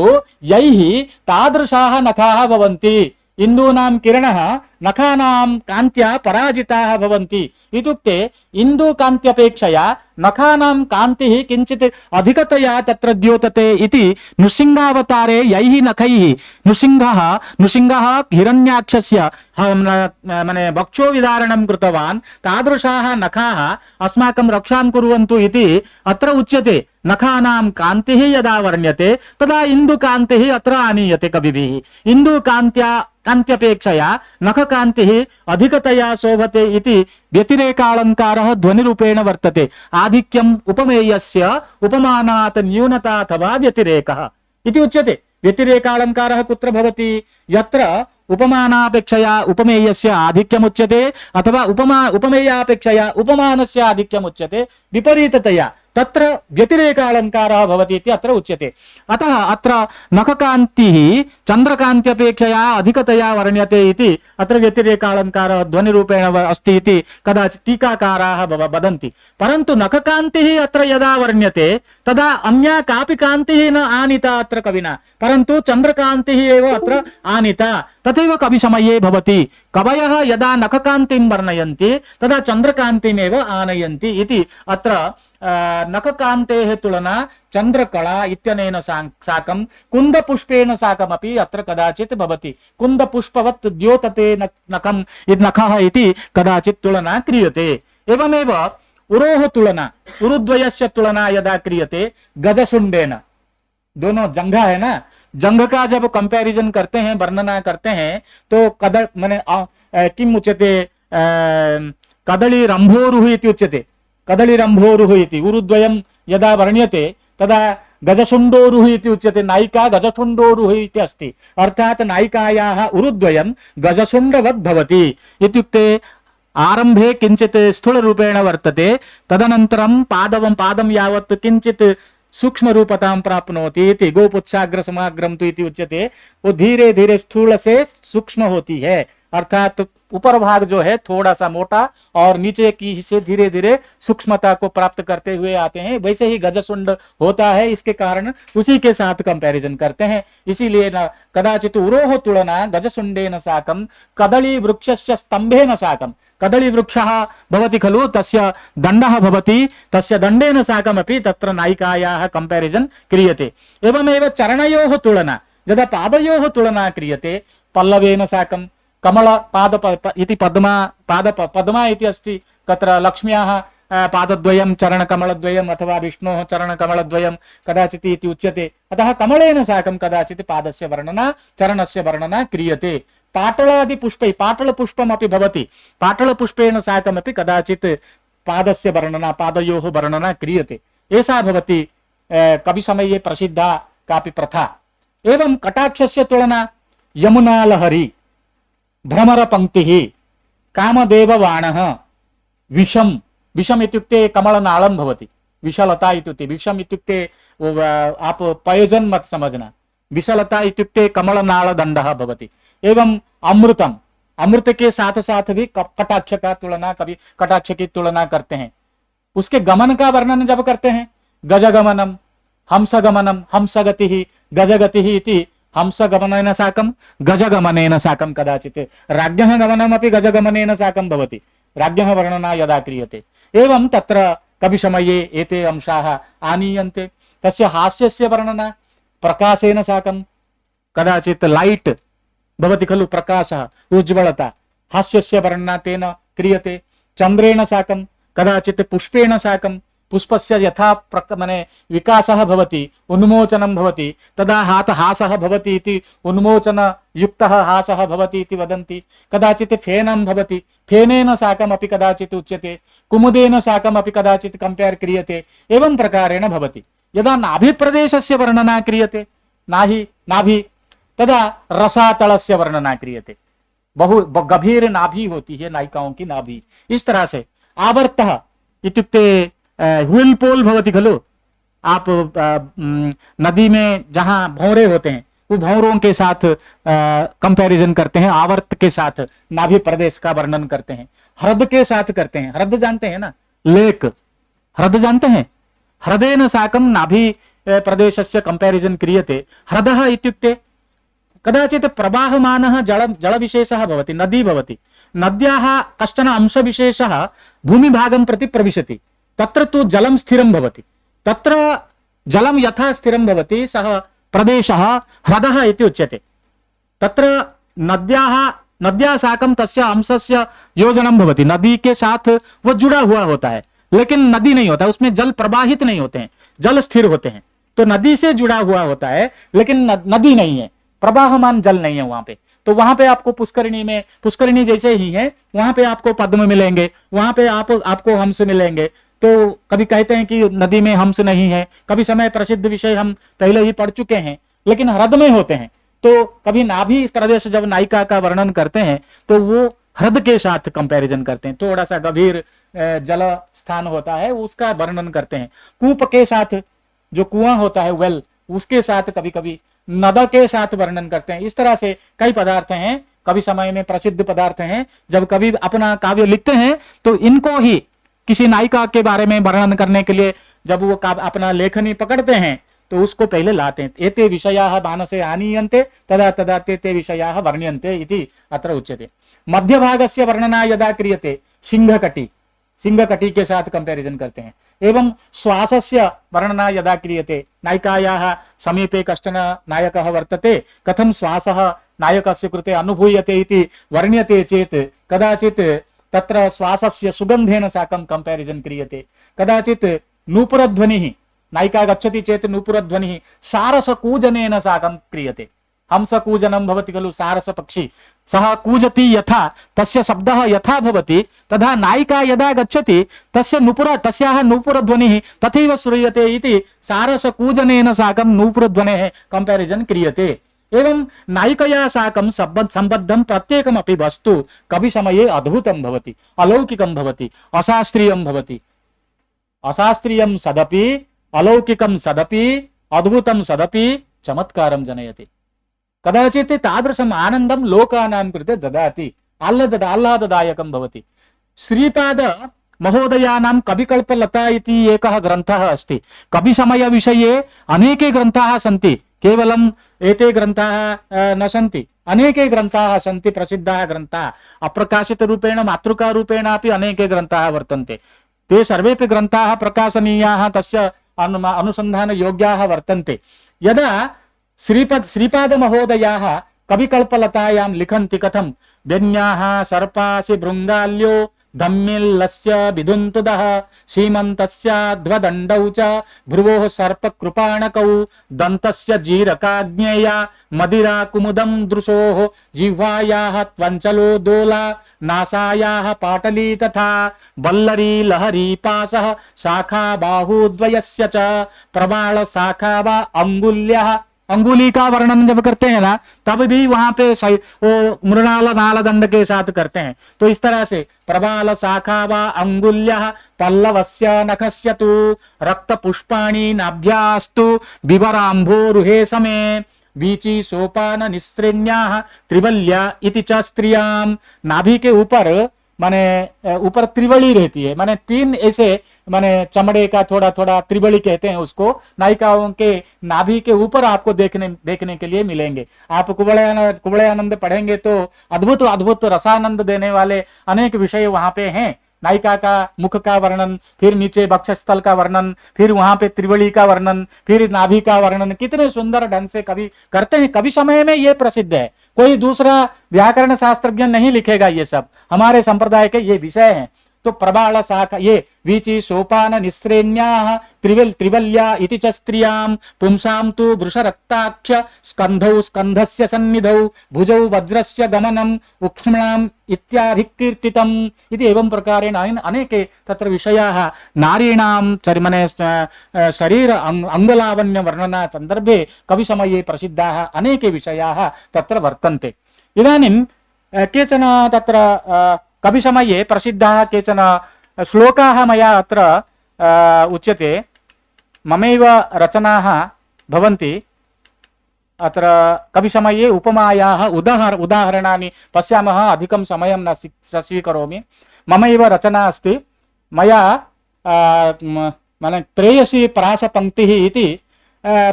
यैः तादृशाः नखाः भवन्ति। इंदूनां किरणः नखानां कान्त्या पराजिताः भवन्ति इत्युक्ते इंदुकान्त्यपेक्षया नखानां कान्तिः किञ्चित् अधिकतया तत्र द्योतते इति नृसिंहावतारे यैः नखैः नृसिंहः हिरण्याक्षस्य माने वक्षो विदारणं कृतवान्, तादृशाः नखाः अस्माकं रक्षां कुर्वन्तु इति अत्र उच्यते। नखानां कान्तिः यदा वर्ण्यते तदा इंदुकान्तिः अत्र आनीयते कविभिः। इंदुकान्त्यपेक्षया नखकान्तिः अधिकतया शोभते इति व्यतिरेकालङ्कारः ध्वनिरूपेण वर्तते। आधिक्यम् उपमेयस्य उपमानात् न्यूनता अथवा व्यतिरेकः इति उच्यते। व्यतिरेकालङ्कारः कुत्र भवति? यत्र उपमानापेक्षया उपमेयस्य आधिक्यमुच्यते अथवा उपमेयापेक्षया उपमानस्य आधिक्यमुच्यते, विपरीततया तत्र व्यतिरेकालङ्कारः भवति इति अत्र उच्यते। अतः अत्र नखकान्तिः चन्द्रकान्त्यपेक्षया अधिकतया वर्ण्यते इति अत्र व्यतिरेकालङ्कारः ध्वनिरूपेण अस्ति इति कदाचित् टीकाकाराः वदन्ति। परन्तु नखकान्तिः अत्र यदा वर्ण्यते तदा अन्या कापि कान्तिः न आनीता अत्र कविना, परन्तु चन्द्रकान्तिः एव अत्र आनीता। तथैव कविसमये भवति, कवयः यदा नखकान्तिं वर्णयन्ति तदा चन्द्रकान्तिमेव आनयन्ति इति अत्र नखकान्तेः तुलना चन्द्रकला इत्यनेन साकं कुन्दपुष्पेण साकमपि अत्र कदाचित् भवति। कुन्दपुष्पवत् द्योतते नखम् नखः इति कदाचित् तुलना क्रियते। एवमेव उरोः तुलना, उरुद्वयस्य तुलना यदा क्रियते गजशुण्डेन, दोनों जंघा है ना, जंघ का जब कंपैरिजन करते हैं, वर्णना करते हैं तो कदल माने किम उच्यते, कदली रंभोरुः इति उच्यते। कदली रंभोरुः इति उरुद्वयं यदा वर्ण्यते तदा गजशुण्डोरुः इति उच्यते। नायिका गजशुण्डोरुः इति अस्ति, अर्थात् नायिकायाः उरुद्वयं गजशुण्डवत् भवति इत्युक्ते आरंभे किंचित् स्थूलरूपेण वर्तते, तदनन्तरं पादं यावत् किंचित् सूक्ष्म रूपतां प्राप्नोति इति। गोपुच्छाग्र समाग्रम तो इति उच्यते। वो धीरे धीरे स्थूल से सूक्ष्म होती है, अर्थात ऊपर भाग जो है थोड़ा सा मोटा और नीचे की हिस्से धीरे धीरे सूक्ष्मता को प्राप्त करते हुए आते हैं, वैसे ही गजसुंड होता है, इसके कारण उसी के साथ कंपैरिजन करते हैं। इसीलिए न कदाचित उरोह तुलना गजसुंडेन साकं कदली वृक्षस्य स्तंभेन साकं, कदली वृक्षः भवति खलु तस्य दण्डः भवति, तस्य दण्डेन साकमपि तत्र नायिकायाः कंपैरिजन क्रियते। एवमेव चरणयोः तुलना, यदा पादयोः तुलना क्रियते पल्लवेन साकं, कमल पाद इति पद्मा इति अस्ति, तत्र लक्ष्म्याः पादद्वयं चरणकमलद्वयम् अथवा विष्णोः चरणकमलद्वयं कदाचित् इति उच्यते। अतः कमलेन साकं कदाचित् पादस्य वर्णना चरणस्य वर्णना क्रियते। पाटलादि पुष्पै पाटलपुष्पमपि भवति, पाटलपुष्पेण साकमपि कदाचित् पादस्य वर्णना पादयोः वर्णना क्रियते। एषा भवति कविसमये प्रसिद्धा कापि प्रथा। एवं कटाक्षस्य तुलना यमुनालहरी, भ्रमरपङ्क्तिः, कामदेवबाणः, विषम, विषम इत्युक्ते कमलनाळं भवति, विषलता इत्युक्ते, विषम इत्युक्ते आप पॉइजन मत समझना, विषलता इत्युक्ते कमलनाळदण्डः भवति। एवं अमृतम, अमृत के साथ साथ भी कटाक्ष का तुलना, कभी कटाक्ष की तुलना करते हैं। उसके गमन का वर्णन जब करते हैं, गजगमनम, हंसगमनम, हंसगतिः, गजगतिः इति हंसगमनेन साकं गजगमनेन साकं, कदाचित् राज्ञः गमनमपि गजगमनेन साकं भवति, राज्ञः वर्णना यदा क्रियते। एवं तत्र कविसमये एते अंशाः आनीयन्ते। तस्य हास्यस्य वर्णना प्रकाशेन साकं, कदाचित् लाइट भवति खलु, प्रकाशः, उज्ज्वलता, हास्यस्य वर्णना तेन क्रियते। चन्द्रेण साकं, कदाचित् पुष्पेण साकं, पुष्पस्य यथा माने विकासः भवति, उन्मोचनं भवति, तदा हासः भवति इति, उन्मोचन युक्तः हासः भवति इति वदन्ति। कदाचित् फेनं भवति, फेनेन साकमपि कदाचित् उच्यते, कुमुदेन साकमपि कदाचित् कंपेयर क्रियते। एवं प्रकारेण भवति। यदा नाभिप्रदेशस्य वर्णना क्रियते, नाभि, तदा रसातलस्य वर्णना क्रियते। बहु गभीर नाभि होती है नायिकाओं की नाभि। इस तरह से आवर्तः इत्युक्ते व्हील पोल भवति खलु, आप नदी में जहां भौरे होते हैं, वो भौरों के साथ कंपैरिजन करते हैं, आवर्त के साथ नाभि प्रदेश का वर्णन करते हैं। ह्रद के साथ करते हैं, ह्रद जानते हैं ना, लेक, ह्रद जानते हैं, ह्रदेन साकं नाभि प्रदेशस्य कंपैरिजन क्रियते। ह्रदः इत्युक्ते कदाचित् प्रवाहमानः जलविशेषः भवति, नदी भवति, नद्याः कश्चन अंशविशेषः भूमिभागं प्रति प्रविशति, तत्र तु जलं स्थिरं भवति, तत्र जलं यथा स्थिरं भवति सः प्रदेशः ह्रदः इति उच्यते। तत्र नद्या साकं तस्य अंशस्य योजनं भवति, नदी के साथ वो जुड़ा हुआ होता है, लेकिन नदी नहीं होता, उसमें जल प्रवाहित नहीं होते हैं, जल स्थिर होते हैं। तो नदी से जुड़ा हुआ होता है, लेकिन नदी नहीं है, प्रवाहमान जल नहीं है वहां पे। तो वहां पे आपको पुष्करिणी में, पुष्करिणी जैसे ही है, वहां पे आपको पद्म मिलेंगे, वहां पे आपको हंस मिलेंगे। तो कभी कहते हैं कि नदी में हंस नहीं है, कभी समय प्रसिद्ध विषय हम पहले ही पढ़ चुके हैं, लेकिन ह्रद में होते हैं। तो कभी नाभि प्रदेश जब नायिका का वर्णन करते हैं तो वो ह्रद के साथ कंपैरिजन करते हैं, थोड़ा सा गंभीर जल स्थान होता है उसका वर्णन करते हैं। कूप के साथ, जो कुआं होता है वेल, उसके साथ कभी कभी नद के साथ वर्णन करते हैं। इस तरह से कई पदार्थ हैं, कभी समय में प्रसिद्ध पदार्थ हैं। जब कभी अपना काव्य लिखते हैं तो इनको ही किसी नायिका के बारे में वर्णन करने के लिए जब वो अपना लेखनी पकड़ते हैं तो उसको पहले लाते हैं। एते विषयाः मानसे आनीयन्ते तदा तदा ते विषयाः वर्ण्यन्ते इति अत्र उच्यते। मध्यभागस्य वर्णना यदा क्रियते सिंहकटी, सिंहकटी के साथ कंपैरिजन करते हैं। एवं श्वासस्य वर्णना यदा क्रियते, नायिकायाः समीपे कश्चन नायकः वर्तते, कथं श्वासः नायकस्य कृते अनुभूयते इति वर्ण्यते चेत् कदाचित् तत्र श्वासस्य सुगंधेन साकं कंपैरिजन क्रियते। कदाचित् नूपुरध्वनिः, नायिका गच्छति चेत् नूपुरध्वनिः सारसकूजनेन साकं क्रियते। हंसकूजनं भवति खलु, सारसपक्षी, सः कूजति यथा, तस्य शब्दः यथा भवति, तथा नायिका यदा गच्छति तस्याः नूपुरध्वनिः तथैव श्रूयते इति सारसकूजनेन साकं नूपुरध्वनेः कंपैरिजन क्रियते। एवं नायिकया साकं संबद्धं प्रत्येकमपि वस्तु कवि समये अद्भुतं भवति, अलौकिकं भवति, अशास्त्रीयं भवति। अशास्त्रीयं सदपि, अलौकिकं सदपि, अद्भुतं सदपि चमत्कारं जनयति। कदाचित् तादृशम् आनन्दं लोकानां कृते ददाति, आह्लाददायकं भवति। श्रीपाद महोदयानां कविकल्पलता इति एकः ग्रन्थः अस्ति। कविसमयविषये अनेके ग्रन्थाः सन्ति, केवलम् एते ग्रन्थाः न सन्ति, अनेके ग्रन्थाः सन्ति, प्रसिद्धाः ग्रन्थाः, अप्रकाशितरूपेण मातृकारूपेणापि अनेके ग्रन्थाः वर्तन्ते। ते सर्वेपि ग्रन्थाः प्रकाशनीयाः, तस्य अनुसन्धानयोग्याः वर्तन्ते। यदा श्रीपादमहोदयाः कविकल्पलतायां लिखन्ति कथं व्यन्याः सर्पासि भृङ्गाल्यो धम्मिल्लस्य विधुन्तुदः सीमन्तस्याध्वदण्डौ च भ्रुवोः सर्पकृपाणकौ दन्तस्य जीरकाग्नेया मदिरा कुमुदं दृशोः जिह्वायाः त्वञ्चलो दोला नासायाः पाटली तथा वल्लरी लहरी पाशः शाखा बाहुद्वयस्य च प्रबाल शाखा वा अंगुल्यः। अंगुली का वर्णन जब करते हैं ना, तब भी वहां पे वो मृणाल नालदंड के साथ करते हैं। तो इस तरह से प्रबाल शाखा वा अंगुल्यः पल्लवस्य नखस्य तु रक्त पुष्पाणि नाभ्यास्तु विवराम्भोरुहे समे वीची सोपान निस्त्रिण्याः त्रिवल्या इति च स्त्रियां। नाभि के ऊपर माने ऊपर त्रिवली रहती है, माने तीन ऐसे माने चमड़े का थोड़ा थोड़ा त्रिवली कहते हैं उसको, नायिकाओं के नाभि के ऊपर आपको देखने के लिए मिलेंगे। आप कुवलयानंद पढ़ेंगे तो अद्भुत अद्भुत रसानंद देने वाले अनेक विषय वहां पे हैं। नायिका का मुख का वर्णन, फिर नीचे वक्षस्थल का वर्णन, फिर वहां पे त्रिवली का वर्णन, फिर नाभि का वर्णन, कितने सुंदर ढंग से कवि करते हैं। कवि समय में ये प्रसिद्ध है, कोई दूसरा व्याकरण शास्त्रज्ञ नहीं लिखेगा, ये सब हमारे संप्रदाय के ये विषय हैं। तो प्रबाल शाखा, ये वीची सोपान निस्त्रेण्याः त्रिवल्या इति च स्त्रियां पुंसां तु वृषरक्ताक्ष स्कन्धौ स्कन्धस्य सन्निधौ भुजौ वज्रस्य गमनम् उक्ष्मणाम् इत्याभिकीर्तितम् इति एवं प्रकारेण अनेके तत्र विषयाः नारीणां चर्मने शरीर अंगलावण्य वर्णना संदर्भे कविसमये प्रसिद्धाः अनेके विषयाः तत्र वर्तन्ते। इदानीं केचन तत्र कविसमये प्रसिद्धाः केचन श्लोकाः मया अत्र उच्यते। ममैव रचनाः भवन्ति। अत्र कविसमये उपमायाः उदाहरणानि पश्यामः, अधिकं समयं न स्वीकरोमि। ममैव रचना अस्ति। मया प्रेयसी प्रासपङ्क्तिः इति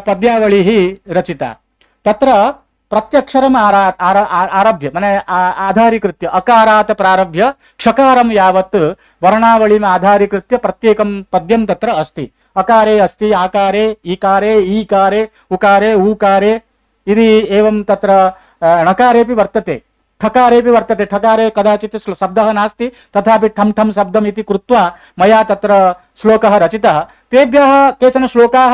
पद्यावलिः रचिता। तत्र प्रत्यक्षरम् आरभ्य माने आधारीकृत्य अकारात् प्रारभ्य क्षकारं यावत् वर्णावलिम् आधारीकृत्य प्रत्येकं पद्यं तत्र अस्ति। अकारे अस्ति, आकारे, ईकारे, ईकारे, उकारे, ऊकारे इति एवं तत्र णकारेपि वर्तते, ठकारेपि वर्तते। ठकारे कदाचित् शब्दः नास्ति, तथापि ठं ठं शब्दम् इति कृत्वा मया तत्र श्लोकः रचितः। तेभ्यः केचन श्लोकाः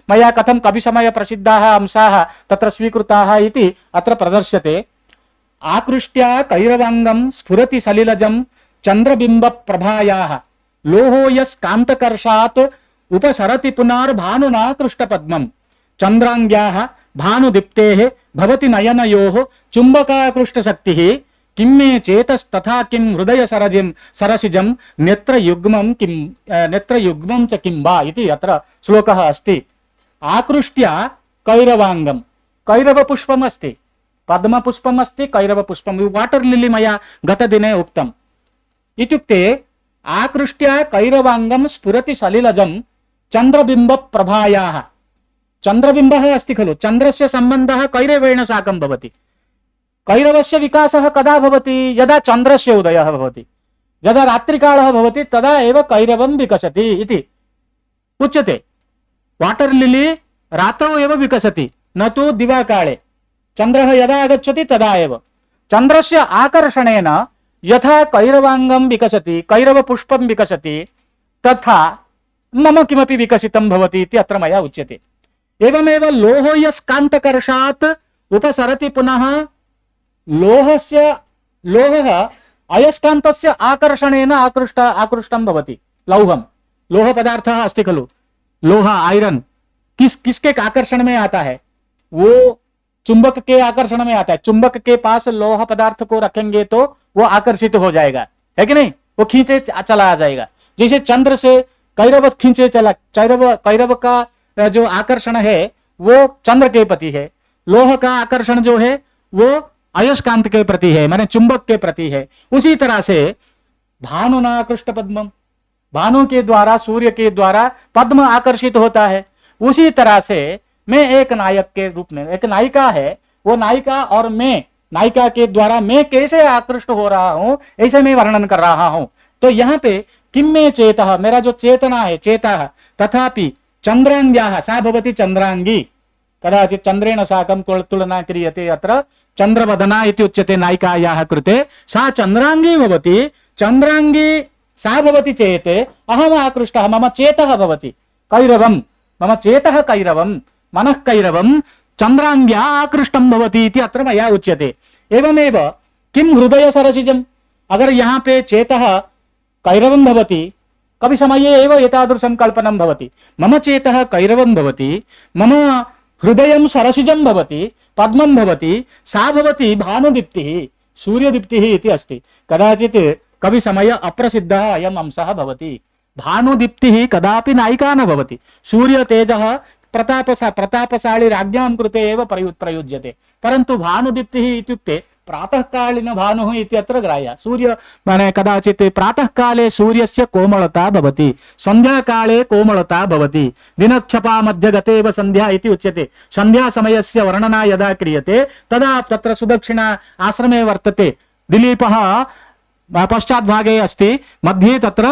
मया कथं कविसमये प्रसिद्धाः अंशाः तत्र स्वीकृताः इति अत्र प्रदर्श्यते। आकृष्ट्या कैरवाङ्गं स्फुरति सलिलजं चन्द्रबिम्बप्रभायाः लोहो यस्कान्तकर्षात् उपसरति पुनर्भानुना कृष्टपद्मम् चन्द्राङ्ग्याः भानुदीप्तेः भवति नयनयोः चुम्बकाकृष्टशक्तिः किं मे चेतस्तथा किं हृदय सरसिजं नेत्रयुग्मं च किं वा इति अत्र श्लोकः अस्ति। आकृष्ट्या कैरवाङ्गं, कैरवपुष्पम् अस्ति, पद्मपुष्पम् अस्ति, कैरवपुष्पं, वाटर् लिली मया गतदिने उक्तम्। इत्युक्ते आकृष्ट्या कैरवाङ्गं स्फुरति सलिलजं चन्द्रबिम्बप्रभायाः। चन्द्रबिम्बः अस्ति खलु, चन्द्रस्य सम्बन्धः कैरवेण साकं भवति। कैरवस्य विकासः कदा भवति? यदा चन्द्रस्य उदयः भवति, यदा रात्रिकालः भवति तदा एव कैरवं विकसति इति उच्यते। वाटर् लिली रात्रौ एव विकसति, न तु दिवाकाले। चन्द्रः यदा आगच्छति तदा एव। चन्द्रस्य आकर्षणेन यथा कैरवाङ्गं विकसति, कैरवपुष्पं विकसति, तथा मम किमपि विकसितं भवति इति अत्र मया उच्यते। एवमेव लोहो यस्कान्तकर्षात् उपसरति पुनः। लोहः अयस्कान्तस्य आकर्षणेन आकृष्टं भवति। लौहं, लोह पदार्थः अस्ति खलु, लोहा, आयरन किसके आकर्षण में आता है? वो चुंबक के आकर्षण में आता है। चुंबक के पास लोह पदार्थ को रखेंगे तो वो आकर्षित हो जाएगा, है कि नहीं? वो खींचे चला आ जाएगा। जैसे चंद्र से कैरव खींचे चला, कैरव का जो आकर्षण है वो चंद्र के प्रति है। लोह का आकर्षण जो है वो अयस्कांत के प्रति है, माने चुंबक के प्रति है। उसी तरह से भानुनाकृष्ट पद्मम, भानु के द्वारा, सूर्य के द्वारा पद्म आकर्षित होता है। उसी तरह से मैं एक नायक के रूप में, एक नायिका है, वो नायिका और मैं, नायिका के द्वारा मैं कैसे आकृष्ट हो रहा हूं, ऐसे मैं वर्णन कर रहा हूं। तो यहाँ पे किम में चेतः, मेरा जो चेतना है, चेतः तथापि चंद्रांग्याः सा भवति चंद्रांगी, कदाचित् चंद्रेण साकं तुलना क्रियते, अत्र चंद्रवदना इति उच्यते नायिकायाः कृते, सा चंद्रांगी भवति, चंद्रांगी सा भवति चेत् अहम् आकृष्टः, मम चेतः भवति कैरवं, मम चेतः कैरवं, मनः कैरवं चंद्रांग्या आकृष्टं भवति इति अत्र मया उच्यते। एवमेव किं हृदय सरसिजम्, अगर यहाँ पे चेतः कैरवं भवति, कवि समये एव एतादृशं कल्पनं भवति, मम चेतः कैरवं भवति, मम हृदयं सरसिजं भवति, पद्मं भवति, सा भवति भानुदीप्तिः, सूर्यदीप्तिः इति अस्ति। कदाचित् कवि समय अप्रसिद्धः अयम् अंशः भवति। भानुदीप्तिः कदापि नायिका न भवति, सूर्य तेजः प्रतापशाली राज्ञां कृते एव प्रयुज्यते, परन्तु भानुदीप्तिः इत्युक्ते प्रातःकालीन भानुः इत्यत्र ग्राह्यः। सूर्य माने कदाचित् प्रातःकाले सूर्यस्य कोमलता भवति, सन्ध्याकाले कोमलता भवति, दिनक्षपा मध्ये गतेव सन्ध्या इति उच्यते। सन्ध्या समयस्य वर्णना यदा क्रियते तदा तत्र सुदक्षिणा आश्रमे वर्तते, दिलीपः पश्चाद्भागे अस्ति, मध्ये तत्र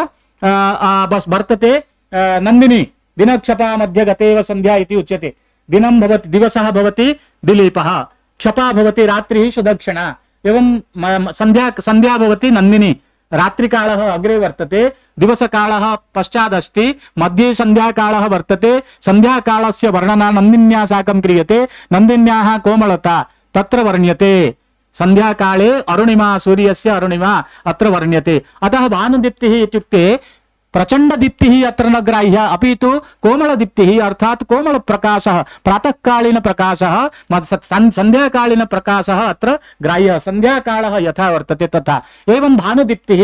वर्तते नन्दिनी, दिनक्षपा मध्ये गतेव सन्ध्या इति उच्यते। दिनं भवति, दिवसः भवति दिलीपः, क्षपा भवति रात्रिः सुदक्षिणा, एवं संध्या भवति नन्दिनी, रात्रिकालः अग्रे वर्तते, दिवसकालः पश्चादस्ति, मध्ये संध्याकालः वर्तते, संध्याकालस्य वर्णना नन्दिन्या साकं क्रियते, नन्दिन्याः कोमलता तत्र वर्ण्यते, संध्याकाले अरुणिमा, सूर्यस्य अरुणिमा अत्र वर्ण्यते। अतः भानुदीप्तिः इत्युक्ते प्रचंड दीप्तिः अत्र न ग्राह्य, अपि तु कोमल दीप्तिः अर्थात कोमल प्रकाशः, प्रातःकालीन प्रकाशः, संध्याकालीन प्रकाशः अत्र ग्राह्यः, संध्याकालः यथा वर्तते तथा। एवं भानुदीप्तिः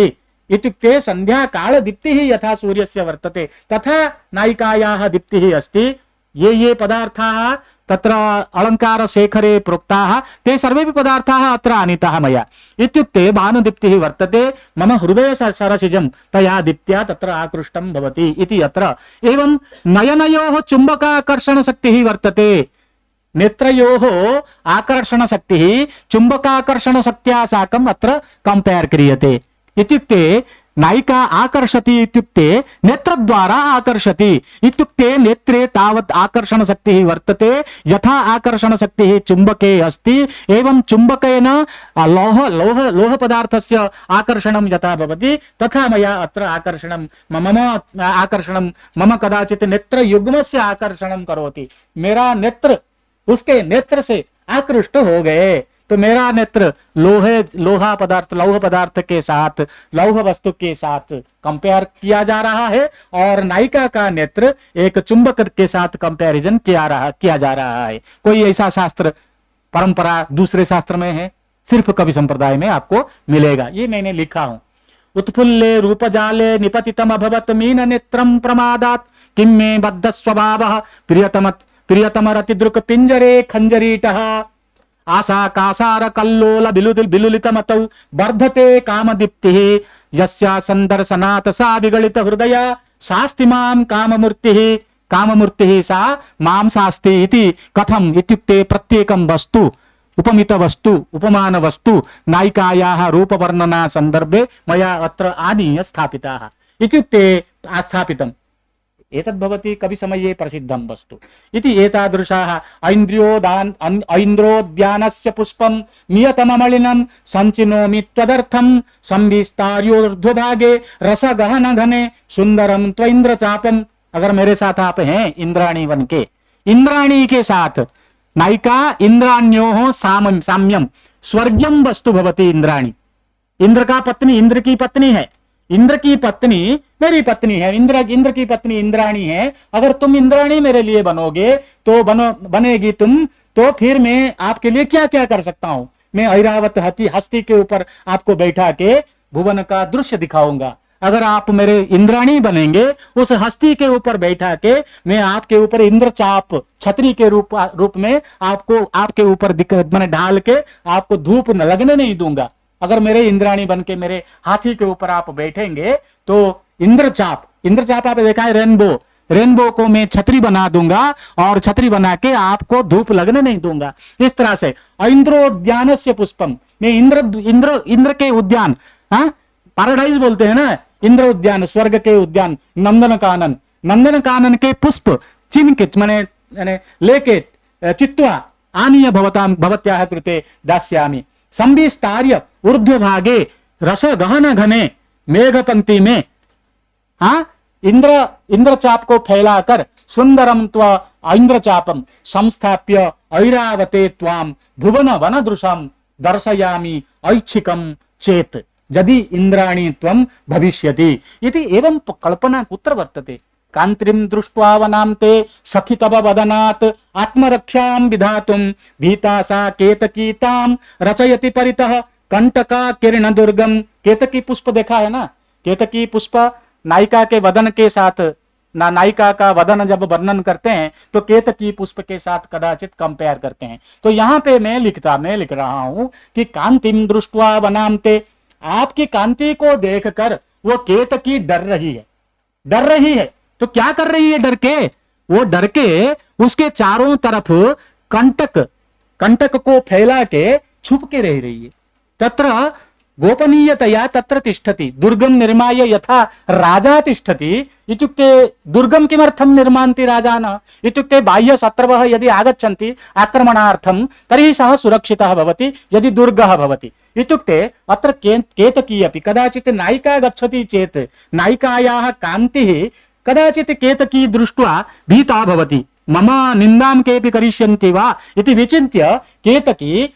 इत्युक्ते संध्याकाल दीप्तिः यथा सूर्यस्य वर्तते तथा नायिकायाः दीप्तिः अस्ति। ये पदार्थाः तत्र अलंकार शेखरे प्रोक्ताः ते सर्वेपि पदार्थाः अत्र आनीताः मया। इत्युक्ते भानुदीप्तिः वर्तते, मम हृदय सरसिजं तया दीप्त्या तत्र आकृष्टं भवति इति अत्र। एवं नयनयोः चुम्बकाकर्षण शक्तिः वर्तते, नेत्रयोः आकर्षण शक्तिः चुम्बकाकर्षण शक्त्या साकम् अत्र कंपेयर क्रियते। इत्युक्ते नायिका आकर्षति इत्युक्ते नेत्रद्वारा आकर्षति, इत्युक्ते नेत्रे तावत् आकर्षण शक्तिः वर्तते, यथा आकर्षण शक्तिः चुम्बके अस्ति एवं चुम्बकेन लोह पदार्थस्य आकर्षणं यथा भवति तथा मया अत्र आकर्षणं, मम आकर्षणं, मम कदाचित् नेत्रयुग्मस्य आकर्षणं करोति, मेरा नेत्र उसके नेत्र से आकृष्ट हो गए, तो मेरा नेत्र लौह पदार्थ के साथ, लौह वस्तु के साथ कंपेयर किया जा रहा है, और नायिका का नेत्र एक चुंबक के साथ कंपैरिजन किया जा रहा है। कोई ऐसा शास्त्र परंपरा दूसरे शास्त्र में है? सिर्फ कवि संप्रदाय में आपको मिलेगा। ये मैंने लिखा हूं। उत्फुल्ले रूपजाले निपतितम अभवत मीन नेत्रम प्रमादात किम मे बद्ध स्वभावः प्रियतम रतिदृक् पिंजरे खंजरीटः आशा कासार कल्लोल बिलुलित मतौ वर्धते कामदीप्तिः यस्या संदर्शनात् सा विगलित हृदय शास्ति मां काममूर्तिः सा मां शास्ति इति। कथम इत्युक्ते प्रत्येकं वस्तु, उपमित वस्तु, उपमान वस्तु नायिकायाः रूपवर्णना संदर्भे मया अत्र आनीय स्थापिताः। इत्युक्ते स्थापितम् एतद्भवति कवि समये प्रसिद्धं वस्तु इति। एतादृशाः ऐन्द्रोद्यानस्य पुष्पं नियतममलिनं संचिनोमि त्वदर्थं संविस्तार्योर्ध्वभागे रसगहन घने सुंदरम त्वइंद्रचापम। अगर मेरे साथ आप हैं इंद्राणी बन के, इंद्राणी के साथ नायिका इंद्राण्योः साम्यम स्वर्गीयम वस्तु भवति इंद्राणी। इंद्र का पत्नी इंद्र की पत्नी है, इंद्र की पत्नी मेरी पत्नी है, इंद्र की पत्नी इंद्राणी है। अगर तुम इंद्राणी मेरे लिए बनोगे तो बनेगी तुम, तो फिर मैं आपके लिए क्या क्या कर सकता हूं। मैं ऐरावत हस्ती के ऊपर आपको बैठा के भुवन का दृश्य दिखाऊंगा, अगर आप मेरे इंद्राणी बनेंगे, उस हस्ती के ऊपर बैठा के मैं आपके ऊपर इंद्रचाप छतरी के रूप में आपको आपके ऊपर मैंने डाल के आपको धूप न लगने नहीं दूंगा। अगर मेरे इंद्राणी बन के मेरे हाथी के ऊपर आप बैठेंगे तो इंद्रचाप, इंद्रचाप आपने देखा है, रेनबो, रेनबो को मैं छतरी बना दूंगा और छतरी बना के आपको धूप लगने नहीं दूंगा। इस तरह से इंद्रोद्यान से पुष्पम, मैं इंद्र के उद्यान, हाँ पैराडाइज बोलते हैं ना, इंद्र उद्यान स्वर्ग के उद्यान, नंदन कानन, नंदन कानन के पुष्प चिन्ह के मैंने लेके चित्वा आनीय भवत्याः कृते दास्यामि। संविस्तार्य ऊर्ध्व भागे रस गहन घने मेघ पंक्ति में, हाँ इंद्रचाप को फैलाकर सुंदरम त्व इंद्रचापम संस्थाप्य ऐरावते त्वाम भुवन वनदृशम दर्शयामि ऐच्छिकम चेत यदि इंद्राणी त्वं भविष्यति इति एवं कल्पना कुत्र वर्तते। कांत्रिम दृष्ट्वा वनान्ते सखि तव वदनात् आत्मरक्षां विधातुं भीता सा केतकीतां रचयति परितः कंटका किरण दुर्गम। केतकी पुष्प देखा है ना, केतकी पुष्प नायिका के वदन के साथ, नायिका का वदन जब वर्णन करते हैं तो केतकी पुष्प के साथ कदाचित कंपेयर करते हैं। तो यहाँ पे मैं लिख रहा हूं कि कांतिम दृष्ट्वा वनान्ते, आपकी कांति को देखकर वो केतकी डर रही है। तो क्या कर रही है डर के? वो डर के उसके चारों तरफ कंटक को फैला के छुप के रह रही है। तत्र गोपनीयतया तत्र तिष्ठति दुर्गम निर्माय यथा राजा तिष्ठति इत्युक्ते दुर्गम किमर्थं निर्मान्ति राजानः इत्युक्ते बाह्य शत्रवः यदि आगच्छन्ति आक्रमणार्थं तर्हि सः सुरक्षितः भवति यदि दुर्गः भवति इत्युक्ते अत्र केतकी अपि कदाचित् नायिका गच्छति चेत् नायिकायाः कान्तिः कदाचित् केतकी दृष्ट्वा भीता भवति, मम निन्दां केऽपि करिष्यन्ति वा इति विचिन्त्य केतकी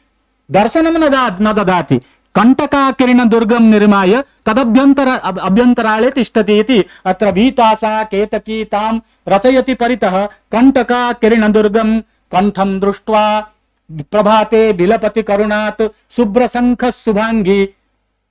दर्शनं न ददाति। कंटका किरण दुर्गम निर्माय अभ्यंतराले तिष्ठति इति अत्र भीता सा केतकी तां रचयति परितः कंटका किरण दुर्गम कंठं दृष्ट्वा प्रभाते बिलपति करुणात् शुभ्र शंख शुभांगी।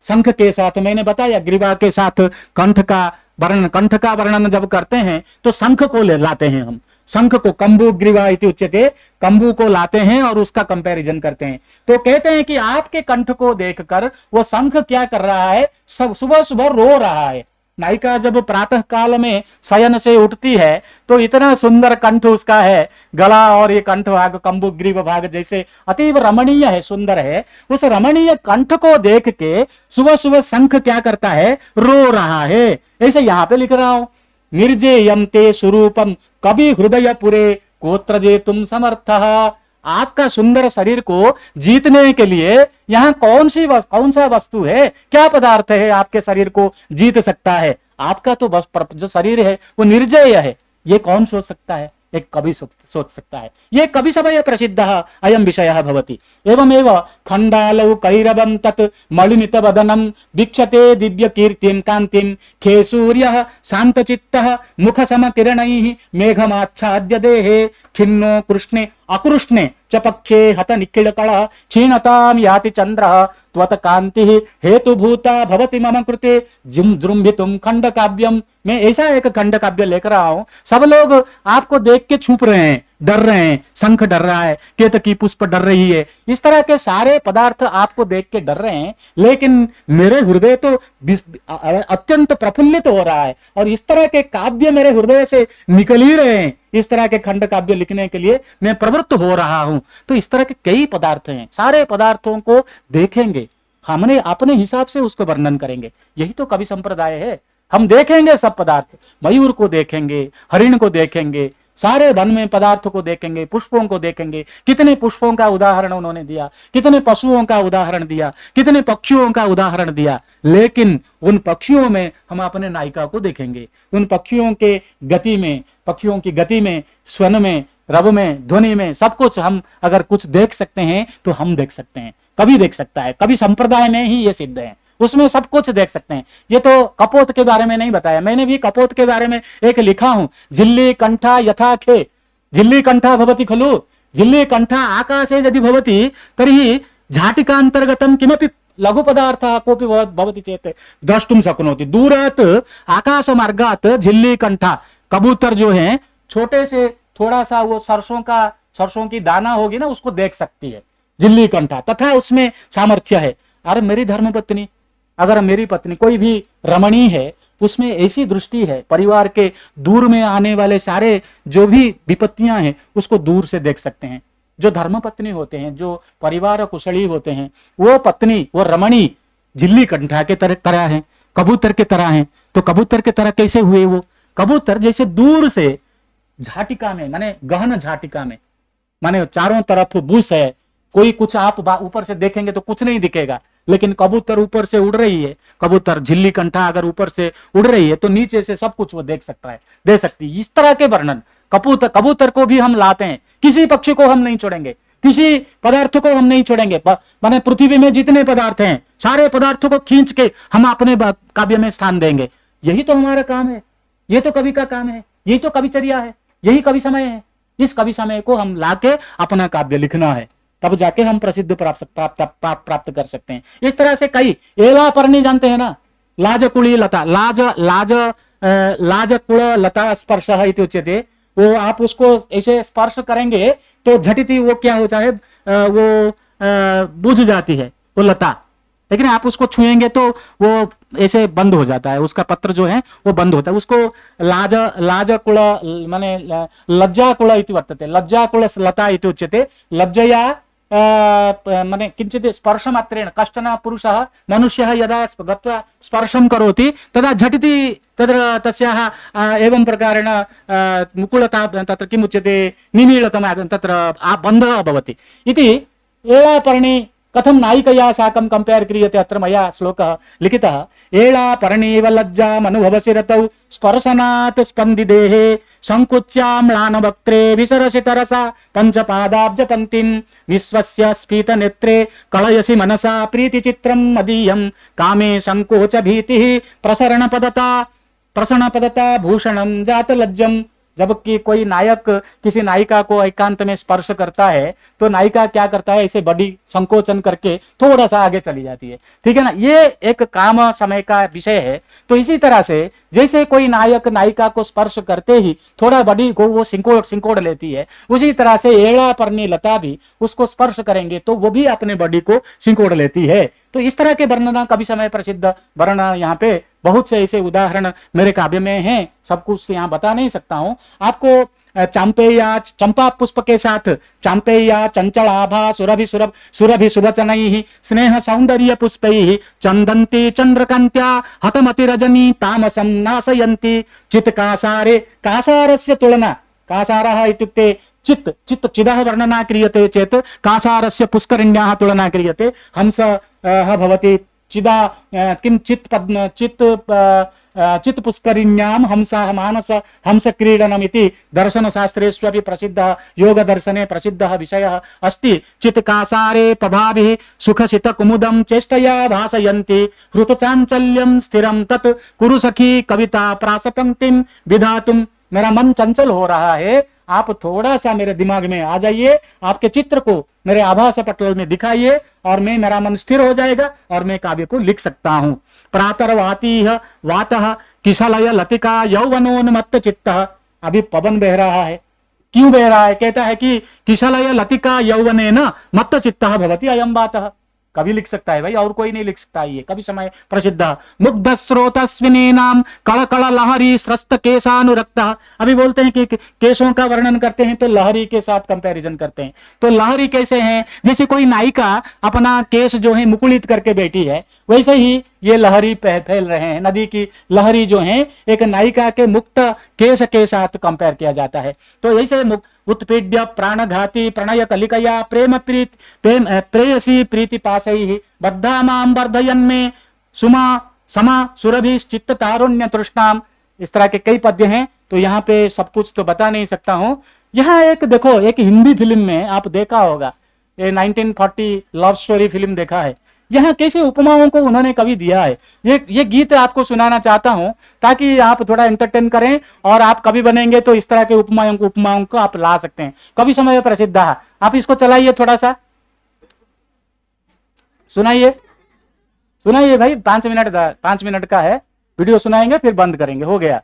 शंख के साथ मैंने बताया ग्रीवा के साथ कंठ का वर्णन जब करते हैं तो शंख को ले लाते हैं हम, शंख को कंबू ग्रीवा इति उच्यते, कंबू को लाते हैं और उसका कंपैरिजन करते हैं। तो कहते हैं कि आपके कंठ को देखकर वो शंख क्या कर रहा है, सब सुबह सुबह रो रहा है। नायिका जब प्रातः काल में शयन से उठती है तो इतना सुंदर कंठ उसका है, गला और ये कंठ भाग कंबू ग्रीव भाग जैसे अतीव रमणीय है, सुंदर है। उस रमणीय कंठ को देख के सुबह सुबह शंख क्या करता है, रो रहा है। ऐसे यहाँ पे लिख रहा हूं, निर्जेयम ते स्वरूपम कवि हृदय पुरे कोत्र जे तुम समर्थः। आपका सुंदर शरीर को जीतने के लिए यहाँ कौन सा वस्तु है, क्या पदार्थ है आपके शरीर को जीत सकता है? आपका तो बस जो शरीर है वो निर्जय है। ये कौन सोच सकता है? एक कवि सोच सकता है। ये कवि समय प्रसिद्ध अयम विषय भवति। एवमेव खंडालौ कैरवं तत् मलिनित वदनम वीक्षते दिव्य कीर्तिं कांतिं खे सूर्यः शांतचित्तः मुख सम किरणैः मेघमाच्छाद्य देहे खिन्नो कृष्णे अकृष्णे च पक्षे हत निखिल कलः क्षीणतां याति चंद्रः त्वत कांतिः हेतुभूता भवति मम कृते जृंभितुम खंड काव्यम। मैं ऐसा एक खंड काव्य लेकर रहा हूं। सब लोग आपको देख के छुप रहे हैं, डर रहे हैं, शंख डर रहा है, केतकी पुष्प डर रही है, इस तरह के सारे पदार्थ आपको देख के डर रहे हैं, लेकिन मेरे हृदय तो अत्यंत प्रफुल्लित हो रहा है और इस तरह के काव्य मेरे हृदय से निकल ही रहे हैं। इस तरह के खंड काव्य लिखने के लिए मैं प्रवृत्त हो रहा हूं। तो इस तरह के कई पदार्थ हैं, सारे पदार्थों को देखेंगे, हमने अपने हिसाब से उसको वर्णन करेंगे। यही तो कवि संप्रदाय है। हम देखेंगे सब पदार्थ, मयूर को देखेंगे, हरिण को देखेंगे, सारे वन में पदार्थों को देखेंगे, पुष्पों को देखेंगे। कितने पुष्पों का उदाहरण उन्होंने दिया, कितने पशुओं का उदाहरण दिया, कितने पक्षियों का उदाहरण दिया, लेकिन उन पक्षियों में हम अपने नायिका को देखेंगे। उन पक्षियों के गति में, पक्षियों की गति में, स्वन में, रव में, ध्वनि में, सब कुछ हम अगर कुछ देख सकते हैं तो हम देख सकते हैं, कवि देख सकता है। कवि संप्रदाय में ही ये सिद्ध है, उसमें सब कुछ देख सकते हैं। ये तो कपोत के बारे में नहीं बताया, मैंने भी कपोत के बारे में एक लिखा हूं, जिल्ली कंठा यथा खे जिल्ली कंठा भवति खलु जिल्ली कंठा आकाशे यदि भवति तर्हि झाटिकांतर्गतम किमपि लघु पदार्थः कोऽपि भवति चेत् द्रष्टुम शक्नोति। दूरात् आकाशमार्गात् झिल्लीकंठा कबूतर जो है छोटे से थोड़ा सा वो सरसों की दाना होगी ना उसको देख सकती है झिल्लीकंठा, तथा उसमें सामर्थ्य है। अरे मेरी धर्मपत्नी, अगर मेरी पत्नी कोई भी रमणी है, उसमें ऐसी दृष्टि है, परिवार के दूर में आने वाले सारे जो भी विपत्तियां हैं उसको दूर से देख सकते हैं। जो धर्मपत्नी होते हैं, जो परिवार कुशली होते हैं, वो पत्नी, वो रमणी झिल्ली कंठा के तरह है, कबूतर के तरह है। तो कबूतर के तरह कैसे हुए वो? कबूतर जैसे दूर से झाटिका में, माने गहन झाटिका में, माने चारों तरफ बुश है, कोई कुछ आप ऊपर से देखेंगे तो कुछ नहीं दिखेगा, लेकिन कबूतर ऊपर से उड़ रही है, कबूतर झिल्ली कंठा अगर ऊपर से उड़ रही है तो नीचे से सब कुछ वो देख सकता है, दे सकती है। इस तरह के वर्णन कबूतर को भी हम लाते हैं। किसी पक्षी को हम नहीं छोड़ेंगे, किसी पदार्थ को हम नहीं छोड़ेंगे। माने पृथ्वी में जितने पदार्थ हैं सारे पदार्थों को खींच के हम अपने काव्य में स्थान देंगे। यही तो हमारा काम है, ये तो कवि का काम है, यही तो कविचर्या है, यही कवि समय है। इस कवि समय को हम लाके अपना काव्य लिखना है, तब जाके हम प्रसिद्ध प्राप्त कर सकते हैं। इस तरह से कई एलापर्णी जानते हैं ना, लाजकुली लता, लाजकुल लता स्पर्श इति उच्यते। वो आप उसको ऐसे स्पर्श करेंगे तो झटिति वो क्या होता है, वो बुझ जाती है वो लता, लेकिन आप उसको छुएंगे तो वो ऐसे बंद हो जाता है, उसका पत्र जो है वो बंद होता है। उसको लाजकुल माने लज्जाकुल इति वर्तते, लज्जाकुल लता इति उच्यते। लज्जया माने किंचित स्पर्शमात्रेण कश्चन पुरुषः मनुष्यः यदा गत्वा स्पर्शं करोति तदा झटिति तत्र तस्याः एवं प्रकारेण मुकुलता तत्र किम् उच्यते, निमीलतम तत्र बन्धः भवति इति। एलापर्णी कथं नायिकया साकं कंपेयर क्रियते, अत्र मया श्लोकः लिखितः। एलापर्णीव लज्जामनुभवसि रतौ स्पर्शनात् स्पन्दिदेहे संकुच्याम्लानवक्त्रे विसरसि तरसा पंचपादाब्जपंक्तिं विश्वस्य स्फीतनेत्रे कलयसि मनसा प्रीतिचित्रं मदीयं कामे संकोच भीतिः प्रसरणपदता भूषणं जातलज्जम्। जबकि कोई नायक किसी नायिका को एकांत में स्पर्श करता है तो नायिका क्या करता है, ऐसे बॉडी संकोचन करके थोड़ा सा आगे चली जाती है, ठीक है ना। ये एक काम समय का विषय है। तो इसी तरह से जैसे कोई नायक नायिका को स्पर्श करते ही थोड़ा बॉडी को वो सिंकोड़ लेती है, उसी तरह से एलापर्णी लता भी उसको स्पर्श करेंगे तो वो भी अपने बॉडी को सिंकोड़ लेती है। तो इस तरह के वर्णना कवि समय प्रसिद्ध वर्णना यहाँ पे बहुत से ऐसे उदाहरण मेरे काव्य में हैं, सब कुछ यहाँ बता नहीं सकता हूँ आपको। चांपेया चंपा पुष्प के साथ चांपेया चंचलाभा सुरभि सुवचनैः स्नेह सौंदर्य पुष्पैः चंदन्ती चंद्रकांत्या हतमति रजनी तामसं नाशयन्ति चित्कासारे। कासारस्य तुलना, कासारः इत्युक्ते चिदः वर्णना क्रियते चेत् कासारस्य पुष्करिण्याः तुलना क्रियते। हंसः भवति चिदा किं चित् पुष्करिण्यां हंसः मानस हंस क्रीडनमिति दर्शनशास्त्रेष्वपि प्रसिद्धः, योगदर्शने प्रसिद्धः विषयः अस्ति। चित्कासारे प्रभाभिः सुखसित कुमुदं चेष्टया भासयन्ति हृतचाञ्चल्यं स्थिरं तत् कुरु सखी कविता प्रासपंक्तिं विधातुम। मेरा मन चंचल हो रहा है, आप थोड़ा सा मेरे दिमाग में आ जाइए, आपके चित्र को मेरे आभास पटल में दिखाइए और मेरा मन स्थिर हो जाएगा और मैं काव्य को लिख सकता हूं। प्रातर्वातीह वातः किशलय लतिका यौवनोन्मत्त चित्तः। अभी पवन बह रहा है, क्यों बह रहा है? कहता है कि किशलय लतिका यौवनेन मत्त चित्तः भवति अयं वातः। कवि लिख सकता है भाई, और कोई नहीं लिख सकता। ये कवि समय प्रसिद्ध। मुग्ध स्रोतस्विनीनाम कళकళ लहरी स्रस्त केशानुरक्तः। अभी बोलते हैं कि केशों का वर्णन करते हैं तो लहरी के साथ कंपैरिजन करते हैं। तो लहरी कैसे हैं? जैसे कोई नायिका अपना केश जो है मुकुलित करके बैठी है, वैसे ही ये लहरी फैल रहे हैं। नदी की लहरी जो है एक नायिका के मुक्त केश के साथ कंपेयर किया जाता है। तो ऐसे उत्पीड्य प्राणघाती प्रणय कलिकया प्रेयसी प्रीति पाशैः बद्धा मां वर्धयन्मे समा सुरभि चित्त तारुण्य तृष्णाम। इस तरह के कई पद्य हैं। तो यहाँ पे सब कुछ तो बता नहीं सकता हूँ। यहाँ एक देखो, एक हिंदी फिल्म में आप देखा होगा, ये 1940 लव स्टोरी फिल्म देखा है। यहाँ कैसे उपमाओं को उन्होंने कवि दिया है। ये गीत आपको सुनाना चाहता हूं ताकि आप थोड़ा एंटरटेन करें और आप कवि बनेंगे तो इस तरह के उपमाओं को आप ला सकते हैं। कवि समय प्रसिद्ध है। आप इसको चलाइए, थोड़ा सा सुनाइए। सुनाइए भाई, 5 मिनट का है वीडियो, सुनाएंगे फिर बंद करेंगे, हो गया।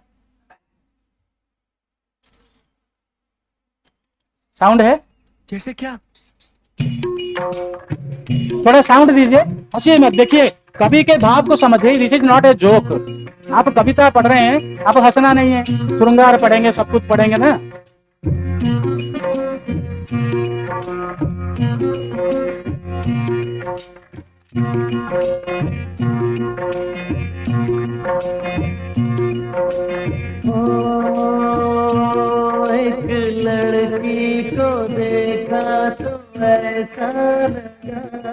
साउंड है? जैसे क्या? थोड़ा साउंड दीजिए, हंसिए मत। देखिए, कवि के भाव को समझिए, this is not a joke. आप कविता पढ़ रहे हैं, आप हंसना नहीं है, श्रृंगार पढ़ेंगे, सब कुछ पढ़ेंगे ना। एक लड़की को देखा तो ऐसा लगा,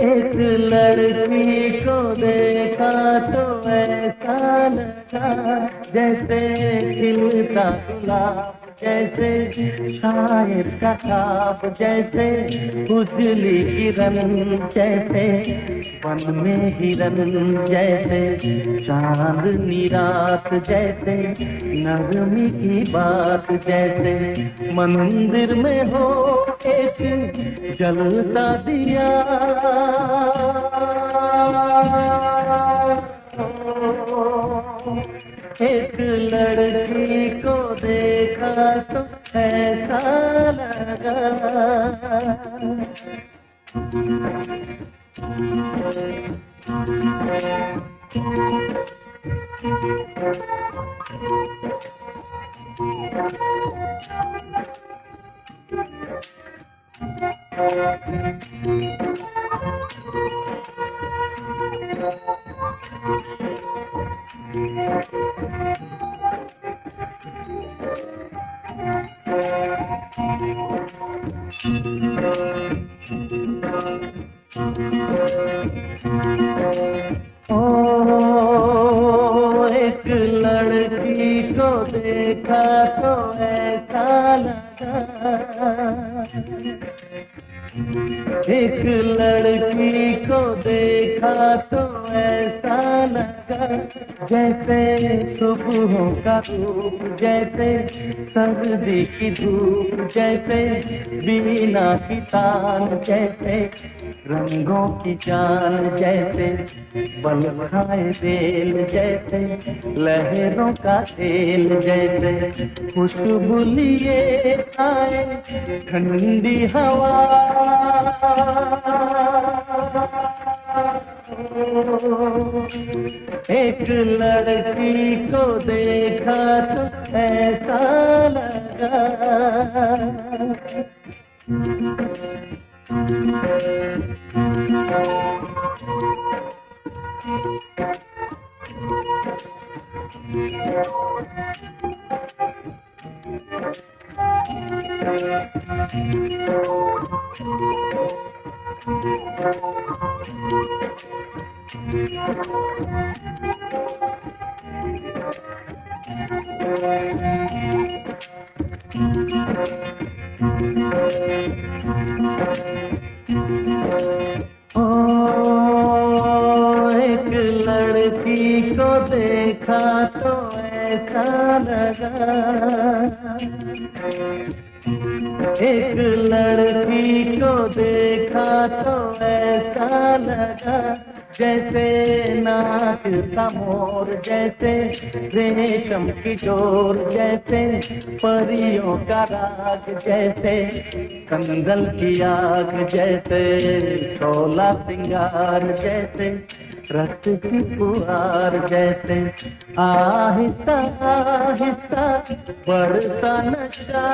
एक लड़की को देखा तो ऐसा लगा, जैसे खिलता गुलाब, जैसे शायर का ख्वाब, जैसे उजली किरण, जैसे वन में हिरन, जैसे चांदनी रात, जैसे नरमी की बात, जैसे मंदिर में हो एक जलता दिया, एक लड़की को देखा तो ऐसा लगा। एक लड़की को देखा तो ऐसा लगा, एक लड़की को देखा तो ऐसा लगा, जैसे सुबह का रूप, जैसे सर्दी की धूप, जैसे बीना की तान, जैसे रंगों की जान, जैसे बल खाए बेल, जैसे लहरों का तेल, जैसे खुशबू लिए आए ठंडी हवा, एक लड़की को देखा तो ऐसा लगा। एक लड़की को देखा तो ऐसा लगा, एक लड़की को देखा तो ऐसा लगा, जैसे नाचता मोर, जैसे रेशम की डोर, जैसे परियों का राग, जैसे कंदल की आग, जैसे शोला सिंगार, जैसे रस की फुहार, जैसे आहिस्ता आहिस्ता बढ़ता नशा,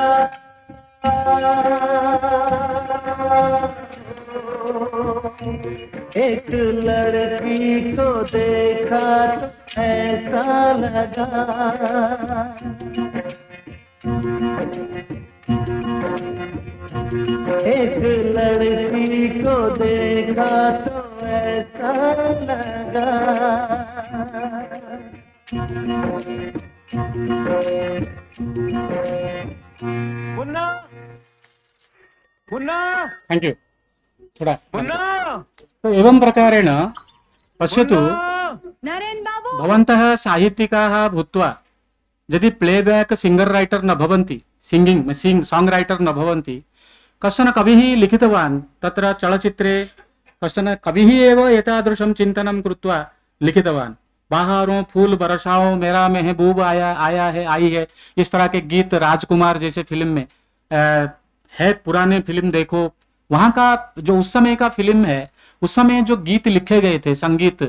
एक लड़की को देखा तो ऐसा लगा, एक लड़की को देखा तो ऐसा लगा। Munna, Munna, thank you. थोड़ा मुन्ना, तो एवं प्रकारेण पश्यतु, नारायण बाबू भवन्तः साहित्यिकाः भूत्वा यदि प्लेब्याक् सिंगर् रैटर् न भवन्ति, सिंगिंग साङ्ग् रैटर् न भवन्ति, कश्चन कविः लिखितवान् तत्र चलचित्रे कश्चन कविः एव एतादृशं चिन्तनं कृत्वा लिखितवान्। बाहरों फूल बरसाओ मेरा महबूब आया आया है आई है, इस तरह के गीत राजकुमार जैसे फिल्म में है। पुराने फिल्म देखो, वहां का जो उस समय का फिल्म है, उस समय जो गीत लिखे गए थे संगीत,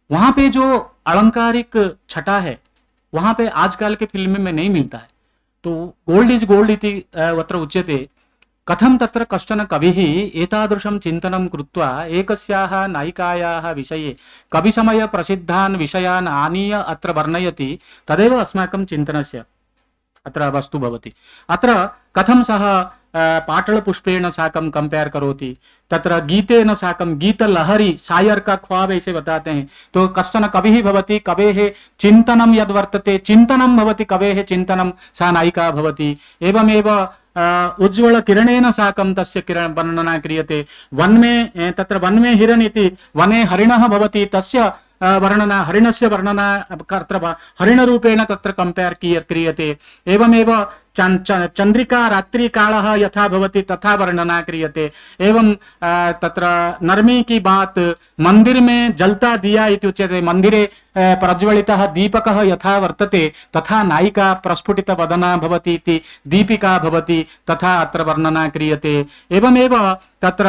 वहां पे जो अलंकारिक छटा है वहां पे आजकल के फिल्म में नहीं मिलता है। तो गोल्ड इज गोल्ड इति अत्र उच्यते। कथं तत्र कश्चन कविः एतादृशं चिन्तनं कृत्वा एकस्याः नायिकायाः विषये कविसमय प्रसिद्धान् विषयान् आनीय अत्र वर्णयति, तदेव अस्माकं चिन्तनस्य अत्र वस्तु भवति। अत्र कथं सः पाटलपुष्पेण साकं कंपेयर करोति, तत्र गीतेन साकं गीतलहरी शायर का ख्वाब ऐसे बताते हैं। तो कश्चन कविः भवति, कवेः चिन्तनं यद् वर्तते, चिन्तनं भवति कवेः चिन्तनं, सा नायिका भवति। एवमेव उज्ज्वल किरणेन साकं तस्य किरण वर्णना क्रियते। वन्मे तत्र वन्मे हिरण् इति वने हरिणः भवति, तस्य वर्णना, हरिणस्य वर्णना तत्र हरिणरूपेण तत्र कंपेयर क्रियते। एवमेव चंद्रिका रात्रि कालः यथा भवति तथा वर्णना क्रियते। एवं तत्र नरमी की बात, मंदिर में जलता दिया इति उच्यते, मंदिरे प्रज्वलितः दीपकः यथा वर्तते तथा नायिका प्रस्फुटित वदना भवति इति दीपिका भवति, तथा अत्र वर्णना क्रियते। एवमेव तत्र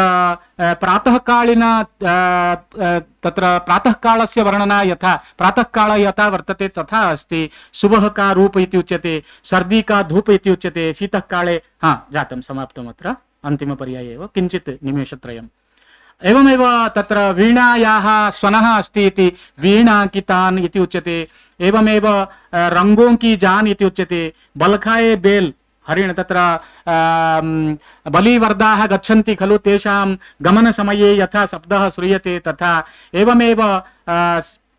प्रातःकालीन तत्र प्रातःकालस्य वर्णना यथा प्रातःकाल यथा वर्तते तथा अस्ति। सुबह का रूप इति उच्यते, सर्दी का धूप इति उच्यते, शीतकाले जातं समाप्तम् अत्र अन्तिमपर्याये एव किञ्चित् निमेषत्रयम्। एवमेव तत्र वीणायाः स्वनः अस्ति इति वीणा की तान इति उच्यते। एवमेव रंगों की जान इति उच्यते। बलखाए बेल हरिण तत्र बलिवर्दाः गच्छन्ति खलु, तेषां गमनसमये यथा शब्दः श्रूयते तथा। एवमेव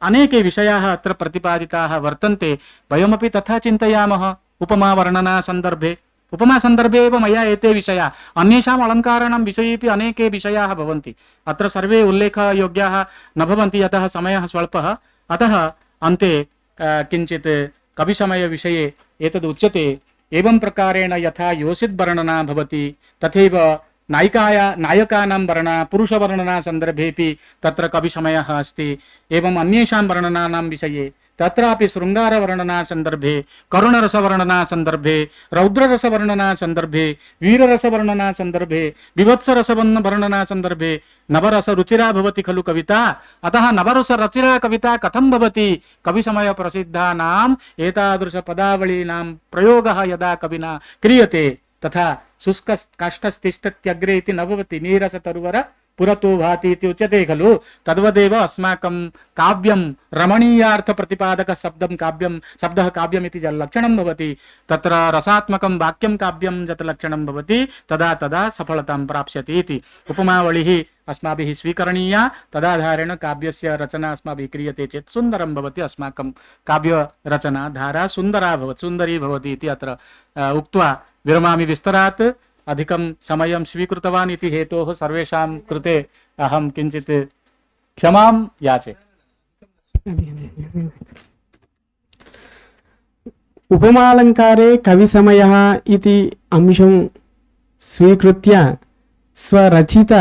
अनेके विषयाः अत्र प्रतिपादिताः वर्तन्ते। वयमपि तथा चिन्तयामः उपमा वर्णना सन्दर्भे। उपमा सन्दर्भे एव मया एते विषयाः, अन्येषाम् अलङ्काराणां विषयेपि अनेके विषयाः भवन्ति। अत्र सर्वे उल्लेखयोग्याः न भवन्ति, यतः समयः स्वल्पः। अतः अन्ते किञ्चित् कविसमयविषये एतद् उच्यते। एवं प्रकारेण यथा योषित् वर्णना भवति, तथैव नायकानां वर्णना पुरुषवर्णना सन्दर्भेपि तत्र कविसमयः अस्ति। एवम् अन्येषां वर्णनानां विषये तत्रापि शृङ्गारवर्णना सन्दर्भे, करुणरसवर्णना सन्दर्भे, रौद्ररसवर्णना सन्दर्भे, वीररसवर्णना सन्दर्भे, विभत्सरसवर्णना सन्दर्भे नवरस रुचिरा भवति खलु कविता। अतः नवरस रुचिरा कविता कथं भवति? कविसमय प्रसिद्धानाम् एतादृश पदावलीनां प्रयोगः यदा कविना क्रियते तथा शुष्क काष्ठस्तिष्ठत्यग्रे इति न भवति, नीरस तरुवर पुरतो भाति इति उच्यते खलु। तद्वदेव अस्माकं काव्यं रमणीयार्थ प्रतिपादक शब्दः काव्यम् इति लक्षणं भवति। तत्र रसात्मकं वाक्यं काव्यं यत् लक्षणं भवति तदा तदा सफलतां प्राप्स्यति इति। उपमावलिः अस्माभिः स्वीकरणीया, तदाधारेण काव्यस्य रचना अस्माभिः क्रियते चेत् सुन्दरं भवति। अस्माकं काव्यरचना धारा सुन्दरी भवति इति अत्र उक्त्वा विरमामि विस्तरात्। अधिकं समयं स्वीकृतवान् इति हेतोः सर्वेषां कृते अहं किञ्चित् क्षमां याचे। उपमालङ्कारे कविसमयः इति अंशं स्वीकृत्य स्वरचित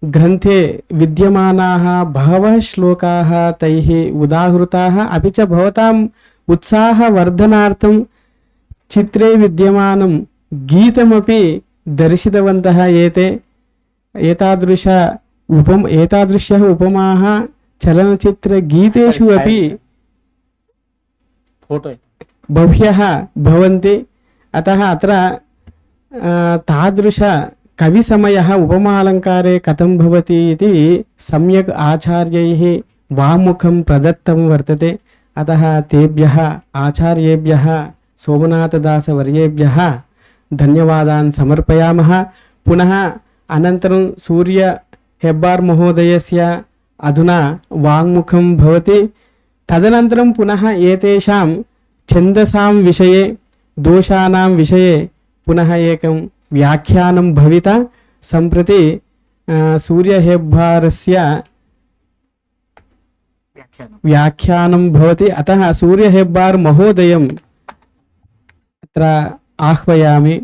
ग्रन्थे विद्यमानाः बहवः श्लोकाः तैः उदाहृताः, अपि च भवताम् उत्साहवर्धनार्थं चित्रे विद्यमानं गीतमपि दर्शितवन्तः। एतादृश्यः उपमाः चलनचित्रगीतेषु अपि बह्व्यः भवन्ति। अतः अत्र तादृश कविसमयः उपमालङ्कारे कथं भवति इति सम्यक् आचार्यैः वामुखं प्रदत्तं वर्तते। अतः तेभ्यः आचार्येभ्यः सोमनाथदासवर्येभ्यः धन्यवादान् समर्पयामः। पुनः अनन्तरं सूर्य हेब्बार् महोदयस्य अधुना वाङ्मुखं भवति। तदनन्तरं पुनः एतेषां छन्दसां विषये, दोषानां विषये पुनः एकं व्याख्यानं भविता। सम्प्रति सूर्य हेब्बारस्य व्याख्यानं भवति। अतः सूर्य हेब्बार् महोदयं अत्र आह्वयामि।